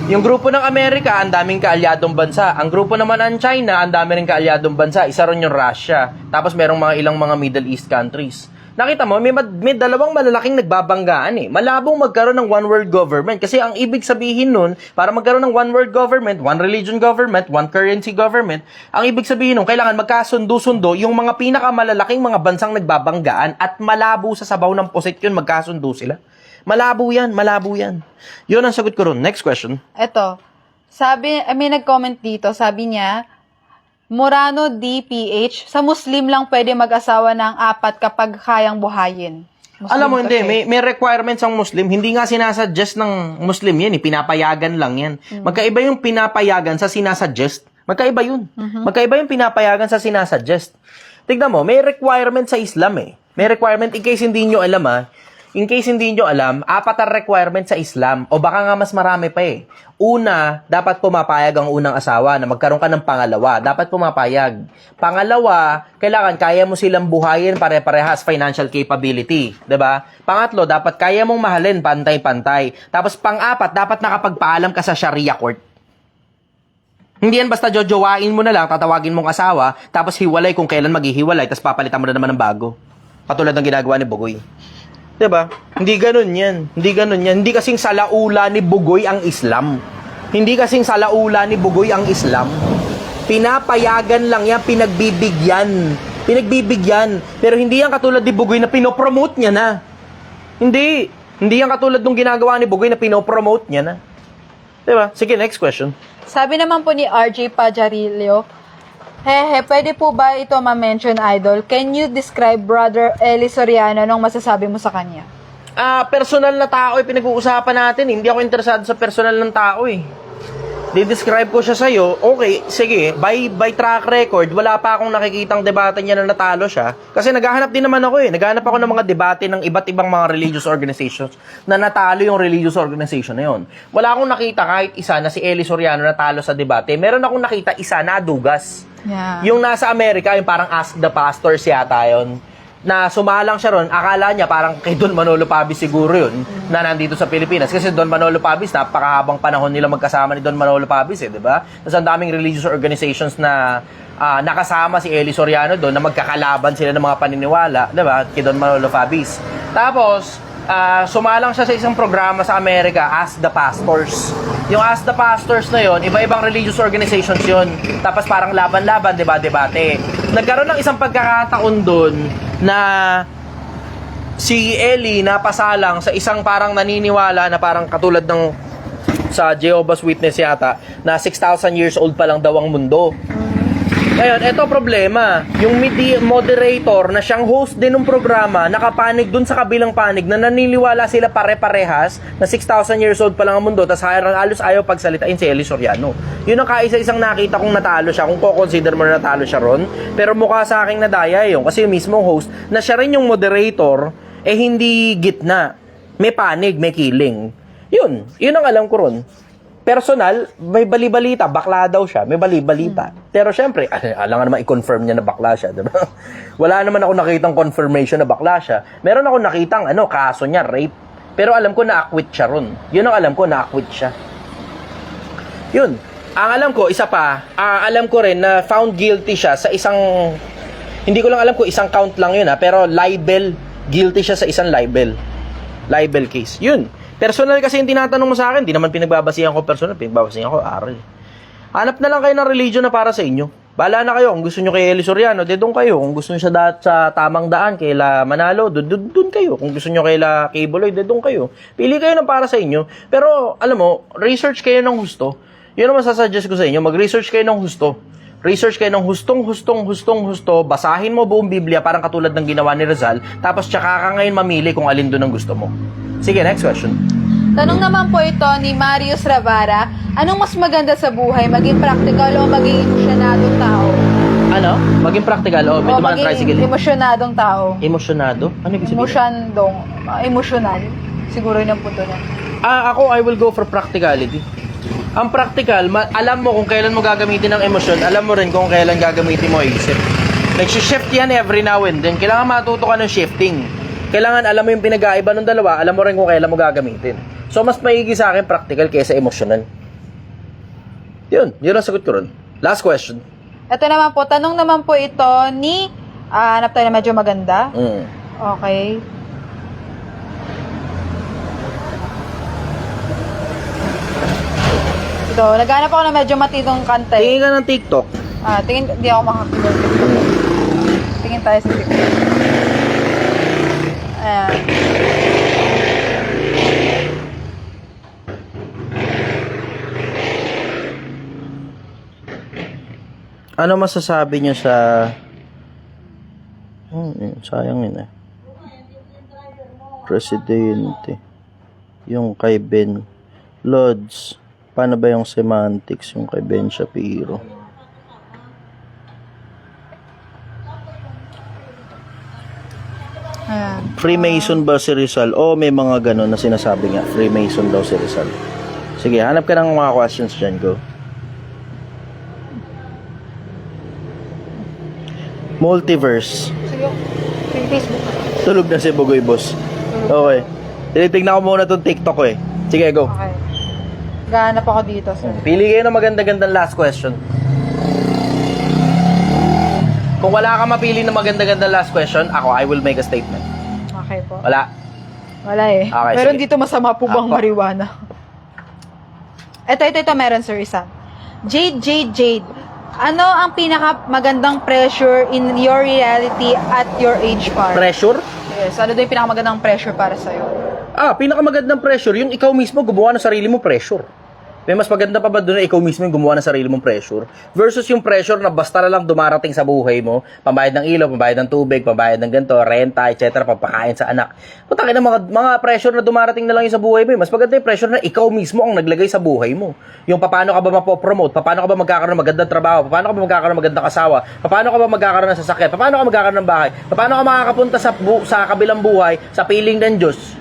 Yung grupo ng Amerika, ang daming kaalyadong bansa. Ang grupo naman ng China, ang dami rin kaalyadong bansa. Isa rin yung Russia. Tapos merong ilang mga Middle East countries. Nakita mo, may dalawang malalaking nagbabanggaan eh. Malabong magkaroon ng one world government. Kasi ang ibig sabihin nun, para magkaroon ng one world government, one religion government, one currency government, ang ibig sabihin nun, kailangan magkasundo-sundo yung mga pinakamalalaking mga bansang nagbabanggaan at malabo sa sabaw ng pusit yun, magkasundo sila. Malabo yan. Yun ang sagot ko ron. Next question. Eto, may nag-comment dito, sabi niya, Morano DPH, sa Muslim lang pwede mag-asawa ng 4 kapag kayang buhayin. Muslim Alam mo, hindi. kasi. May requirements ang Muslim. Hindi nga sinasuggest ng Muslim yan. Pinapayagan lang yan. Magkaiba yung pinapayagan sa sinasuggest. Magkaiba yun. Magkaiba yung pinapayagan sa sinasuggest. Tignan mo, may requirement sa Islam eh. May requirement, in case hindi nyo alam 4 ang requirement sa Islam. O baka nga mas marami pa eh. Una, dapat pumapayag ang unang asawa na magkaroon ka ng pangalawa. Dapat pumapayag. Pangalawa, kailangan kaya mo silang buhayin pare-parehas financial capability. 'Di ba? Pangatlo, dapat kaya mong mahalin pantay-pantay. Tapos pang-4, dapat nakapagpaalam ka sa Sharia court. Hindi yan basta jojowain mo na lang, tatawagin mong asawa, tapos hiwalay kung kailan maghihiwalay, tapos papalitan mo na naman ng bago. Katulad ng ginagawa ni Bugoy. 'Di ba? Hindi ganoon 'yan. Hindi kasing salaula ni Bugoy ang Islam. Pinapayagan lang 'yan, pinagbibigyan. Pero hindi yan katulad ni Bugoy na pinopromote niya na. Hindi yan katulad ng ginagawa ni Bugoy na pinopromote niya na. 'Di ba? Sige, next question. Sabi naman po ni RJ Pajarillo, pwede po ba ito ma-mention, Idol? Can you describe Brother Eli Soriano? Anong masasabi mo sa kanya? Personal na tao pinag-uusapan natin. Hindi ako interesado sa personal ng tao eh. di-describe ko siya sa'yo, okay, sige, by track record, wala pa akong nakikitang debate niya na natalo siya. Kasi naghahanap din naman ako Naghahanap ako ng mga debate ng iba't ibang mga religious organizations na natalo yung religious organization na yun. Wala akong nakita kahit isa na si Eli Soriano natalo sa debate. Meron akong nakita isa na dugas. Yeah. Yung nasa Amerika, yung parang Ask the Pastors yata yun, na sumalang siya ron, akala niya parang kay Don Manolo Pabis siguro yun, na nandito sa Pilipinas. Kasi Don Manolo Pabis, napakahabang panahon nila magkasama ni Don Manolo Pabis di ba? Tapos ang daming religious organizations na nakasama si Eli Soriano doon, na magkakalaban sila ng mga paniniwala, di ba? Kay Don Manolo Pabis. Tapos, sumalang siya sa isang programa sa Amerika, Ask the Pastors. Yung Ask the Pastors na yon, iba-ibang religious organizations yon. Tapos parang laban-laban, diba, debate. Nagkaroon ng isang pagkakataon doon na si Eli napasalang sa isang parang naniniwala na parang katulad ng sa Jehovah's Witness yata, na 6,000 years old pa lang daw ang mundo. Ngayon, eto problema. Yung moderator na siyang host din ng programa, nakapanig dun sa kabilang panig na naniniwala sila pare-parehas na 6,000 years old pa lang ang mundo, tas halos ayaw pagsalitain si Eli Soriano. Yun ang kaisa-isang nakita kong natalo siya, kung ko-consider mo na natalo siya ron. Pero mukha sa aking nadaya yun, kasi yung mismong host, na siya rin yung moderator, hindi gitna. May panig, may killing. Yun ang alam ko ron. Personal, may bali-balita, bakla daw siya, may bali-balita. Pero syempre, alam nga naman i-confirm niya na bakla siya, diba? Wala naman ako nakitang confirmation na bakla siya. Meron ako nakitang, kaso niya, rape. Pero alam ko na-acquit siya ron. Yun ang alam ko, na-acquit siya. Yun. Ang alam ko, isa pa, alam ko rin na found guilty siya sa isang, hindi ko lang alam kung isang count lang yun pero libel, guilty siya sa isang libel case. Yun. Personal kasi yung tinatanong mo sa akin, di naman pinagbabasihan ko personal, pinagbabasihan ko aral. Hanap na lang kayo ng religion na para sa inyo. Bahala na kayo. Kung gusto nyo kay Eli Soriano, doon kayo. Kung gusto nyo siya sa tamang daan, kaila Manalo, doon kayo. Kung gusto nyo kaila Kibuloy, doon kayo. Pili kayo ng para sa inyo. Pero, alam mo, research kayo ng husto. Yun ang masasuggest ko sa inyo. Mag-research kayo ng husto. Research kayo ng hustong-husto. Basahin mo buong Biblia, parang katulad ng ginawa ni Rizal. Tapos, tsaka ka ngayon mamili kung alin doon ang gusto mo. Sige, next question. Tanong naman po ito ni Marius Ravara, anong mas maganda sa buhay, maging practical o maging emosyonadong tao? Ano? Maging practical o may dumaan tricycle? Emosyonadong tao. Emosyonado? Ano ibig sabihin? Emosyonal. Siguro yun ang punto na. Ako, I will go for practicality. Ang practical, alam mo kung kailan mo gagamitin ang emosyon, alam mo rin kung kailan gagamitin mo isip. Nag-shift yan every now and then. Kailangan matuto ka ng shifting. Kailangan alam mo yung pinag-aiba ng dalawa, alam mo rin kung kailan mo gagamitin. So, mas maigi sa akin practical kaysa emotional. Yun ang sagot ko ron. Last question. Ito naman po, tanong naman po ito ni, hanap tayo na medyo maganda. Okay. Ito, naghanap ako na medyo matitong kanta. Tingin ka ng TikTok. Hindi ako makakilala. Tingin tayo sa TikTok. Ayan. Ano masasabi niyo sa... sayang yun Presidente. Yung kay Ben Lods. Paano ba yung semantics yung kay Ben Shapiro? Ayan. Freemason ba si Rizal? May mga ganun na sinasabi nga. Freemason daw si Rizal. Sige, hanap ka ng mga questions dyan, go. Multiverse. Sige, Facebook. Tulog na si Bugoy, boss. Okay. Tinitignan ko muna itong TikTok ko Sige, go. Okay. Gahanap ako dito, sir. Pili kayo ng maganda-gandang last question. Kung wala ka mapili ng maganda-gandang last question, I will make a statement. Okay po. Wala. Wala Okay, Meron sige. dito masama po bang Ako. marijuana? Ito, meron, sir, isa. Jade. Ano ang pinaka magandang pressure in your reality at your age par? Pressure? Yes, ano daw yung pinaka magandang pressure para sa'yo? Pinakamagandang pressure, yung ikaw mismo gumawa ng sarili mo pressure. May mas maganda pa ba doon na ikaw mismo yung gumawa ng sarili mong pressure versus yung pressure na basta na lang dumarating sa buhay mo, pambayad ng ilaw, pambayad ng tubig, pambayad ng ganito, renta, etc., papakain sa anak. Putang ina, mga pressure na dumarating na lang yung sa buhay mo. Mas maganda yung pressure na ikaw mismo ang naglagay sa buhay mo. Yung paano ka ba mapopromote, paano ka ba magkakaroon ng magandang trabaho, paano ka ba magkakaroon ng magandang asawa, paano ka ba magkakaroon ng sasakyan, paano ka magkakaroon ng bahay, paano ka makakapunta sa kabilang buhay, sa piling ng Diyos.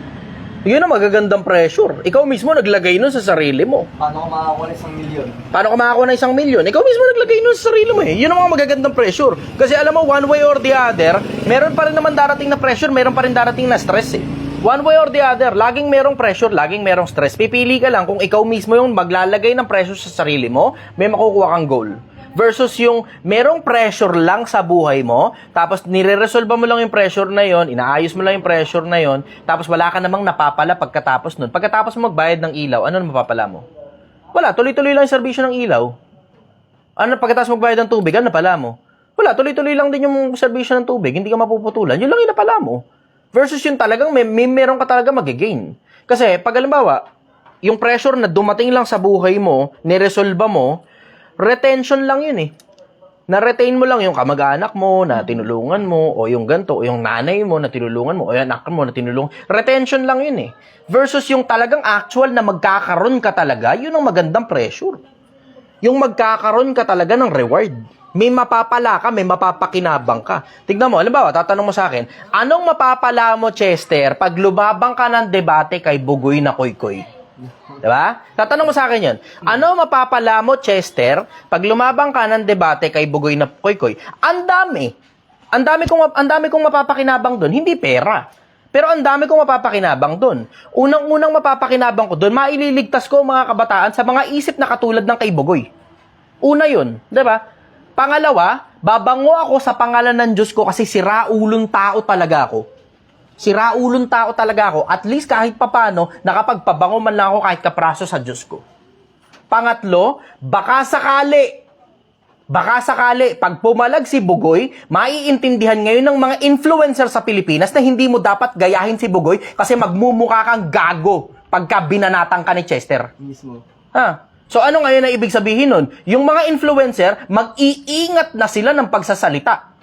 Yun ang magagandang pressure. Ikaw mismo naglagay nun sa sarili mo. Paano ka makakuha ng 1,000,000? Paano ka makakuha ng 1,000,000? Ikaw mismo naglagay nun sa sarili mo eh. Yun ang mga magagandang pressure. Kasi alam mo, one way or the other, meron pa rin naman darating na pressure, meron pa rin darating na stress eh. One way or the other, laging merong pressure, laging merong stress. Pipili ka lang kung ikaw mismo yung maglalagay ng pressure sa sarili mo, may makukuha kang goal. Versus yung merong pressure lang sa buhay mo, tapos nire-resolve mo lang yung pressure na yon, inaayos mo lang yung pressure na yon, tapos wala ka namang napapala pagkatapos nun. Pagkatapos mo magbayad ng ilaw, ano na mapapala mo? Wala, tuloy-tuloy lang yung serbisyo ng ilaw. Ano pagkatapos magbayad ng tubig, ano napala mo? Wala, tuloy-tuloy lang din yung serbisyo ng tubig, hindi ka mapuputulan. Yun lang yung napala mo. Versus yung talagang meron ka talaga magigain. Kasi pag halimbawa, yung pressure na dumating lang sa buhay mo, niresolve mo, retention lang yun eh. Na-retain mo lang yung kamag-anak mo na tinulungan mo, o yung ganto, o yung nanay mo na tinulungan mo, o yung anak mo na tinulungan. Retention lang yun eh. Versus yung talagang actual na magkakaroon ka talaga, yun ang magandang pressure. Yung magkakaroon ka talaga ng reward. May mapapala ka, may mapapakinabang ka. Tignan mo, halimbawa, tatanong mo sa akin, anong mapapala mo, Chester, pag lumabang ka ng debate kay Bugoy na Koy-Koy? Diba? Tatanong mo sa akin yun. Ano mapapala mo, Chester, pag lumabang ka ng debate kay Bugoy na Koy-Koy? Ang dami. Ang dami kong mapapakinabang doon. Hindi pera. Pero ang dami kong mapapakinabang doon. Unang-unang mapapakinabang ko doon, maililigtas ko mga kabataan sa mga isip na katulad ng kay Bugoy. Una yun. Diba? Pangalawa, babango ako sa pangalan ng Diyos ko kasi siraulong tao talaga ako. Siraulong tao talaga ako. At least kahit papano, nakapagpabango man lang ako kahit kapraso sa Diyos ko. Pangatlo, baka sakali, pag pumalag si Bugoy, maiintindihan ngayon ng mga influencer sa Pilipinas na hindi mo dapat gayahin si Bugoy kasi magmumukha kang gago pagka binanatang ka ni Chester. Mismo. So ano ngayon na ibig sabihin nun? Yung mga influencer, mag-iingat na sila ng pagsasalita.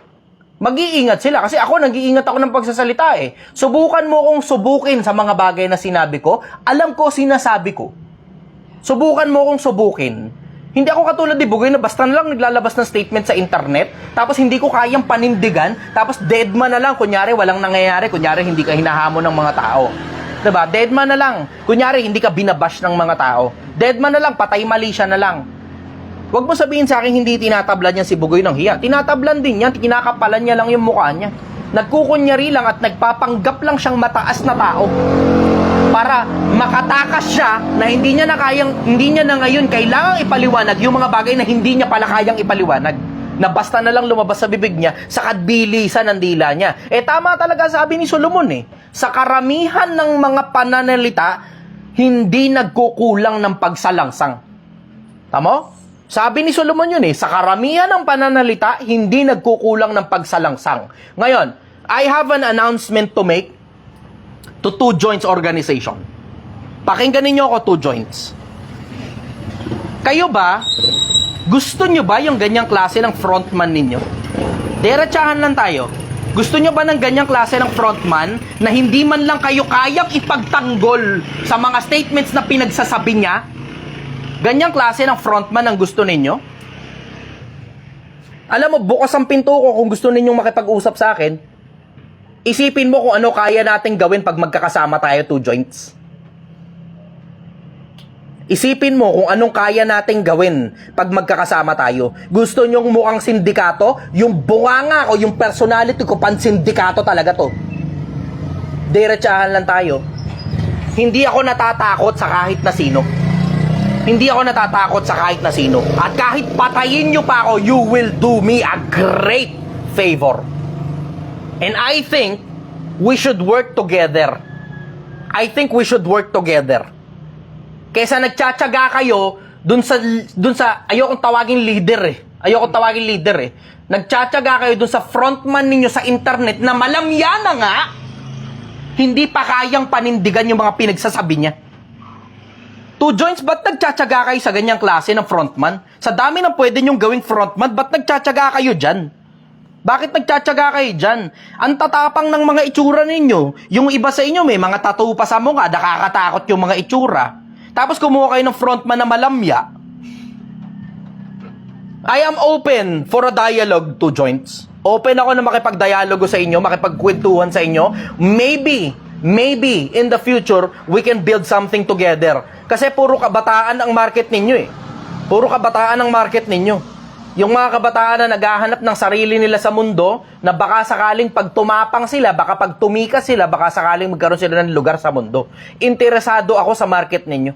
Mag-iingat sila kasi ako nag-iingat ako ng pagsasalita eh. Subukan mo kong subukin sa mga bagay na sinabi ko. Alam ko sinasabi ko. Subukan mo kong subukin. Hindi ako katulad ni Bugoy na basta na lang naglalabas ng statement sa internet, tapos hindi ko kayang panindigan, tapos deadman na lang, kunyari walang nangyayari, kunyari hindi ka hinahamon ng mga tao. Diba? Deadman na lang. Kunyari hindi ka binabash ng mga tao. Deadman na lang, patay mali siya na lang. Huwag mo sabihin sa akin hindi tinatablan niya si Bugoy ng hiya. Tinatablan din niya, kinakapalan niya lang yung mukha niya. Nagkukunyari lang at nagpapanggap lang siyang mataas na tao. Para makatakas siya na hindi niya na ngayon kailangang ipaliwanag yung mga bagay na hindi niya pala kayang ipaliwanag. Na basta na lang lumabas sa bibig niya sa kadbilisan ng dila niya. Tama talaga sabi ni Solomon eh. Sa karamihan ng mga pananalita, hindi nagkukulang ng pagsalangsang. Tama? Sabi ni Solomon yun eh, sa karamihan ng pananalita, hindi nagkukulang ng pagsalangsang. Ngayon, I have an announcement to make to Two Joints Organization. Pakinggan ninyo ako, Two Joints. Kayo ba, gusto nyo ba yung ganyang klase ng frontman ninyo? Diretsahan lang tayo. Gusto nyo ba ng ganyang klase ng frontman na hindi man lang kayo kayang ipagtanggol sa mga statements na pinagsasabi niya? Ganyang klase ng frontman ang gusto ninyo? Alam mo, bukas ang pinto ko kung gusto ninyong makipag-usap sa akin. Isipin mo kung ano kaya nating gawin pag magkakasama tayo, Two Joints. Isipin mo kung anong kaya nating gawin pag magkakasama tayo. Gusto nyong mukhang sindikato? Yung bunganga ko, yung personality ko, pan-sindikato talaga to. Diretsahan lang tayo. Hindi ako natatakot sa kahit na sino. Hindi ako natatakot sa kahit na sino. At kahit patayin nyo pa ako, you will do me a great favor. And I think we should work together. Kesa nagtsatsaga kayo dun sa ayokong tawaging leader eh. Nagtsatsaga kayo dun sa frontman ninyo sa internet na malamya na nga, hindi pa kayang panindigan yung mga pinagsasabi niya. Two Joints, ba't nagtsatsaga kayo sa ganyang klase ng frontman? Sa dami ng pwede nyong gawing frontman, ba't nagtsatsaga kayo dyan? Bakit nagtsatsaga kayo dyan? Ang tatapang ng mga itsura ninyo. Yung iba sa inyo may mga tattoo pa sa mukha, nakakatakot yung mga itsura. Tapos kumuha kayo ng frontman na malamya. I am open for a dialogue, Two Joints. Open ako na makipag-dialogo sa inyo, makipagkwentuhan sa inyo. Maybe, in the future, we can build something together. Kasi puro kabataan ang market ninyo eh. Puro kabataan ang market ninyo. Yung mga kabataan na naghahanap ng sarili nila sa mundo, na baka sakaling pag tumapang sila, baka pag tumikas sila, baka sakaling magkaroon sila ng lugar sa mundo. Interesado ako sa market ninyo.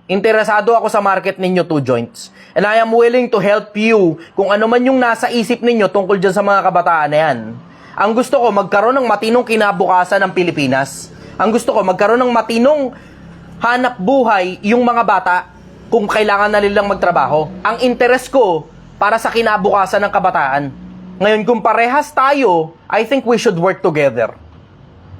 Interesado ako sa market ninyo, Two Joints. And I am willing to help you kung ano man yung nasa isip ninyo tungkol dyan sa mga kabataan na yan. Ang gusto ko, magkaroon ng matinong kinabukasan ng Pilipinas. Ang gusto ko, magkaroon ng matinong hanap buhay yung mga bata kung kailangan na nilang magtrabaho. Ang interest ko para sa kinabukasan ng kabataan. Ngayon, kung parehas tayo, I think we should work together.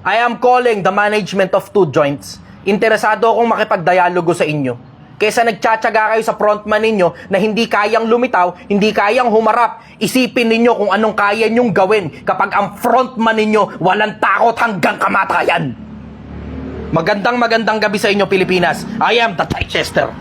I am calling the management of Two Joints. Interesado akong makipagdialogo sa inyo. Kesa nagtsatsaga kayo sa frontman ninyo na hindi kayang lumitaw, hindi kayang humarap. Isipin ninyo kung anong kaya nyong gawin kapag ang frontman ninyo walang takot hanggang kamatayan. Magandang gabi sa inyo, Pilipinas. I am the Chichester.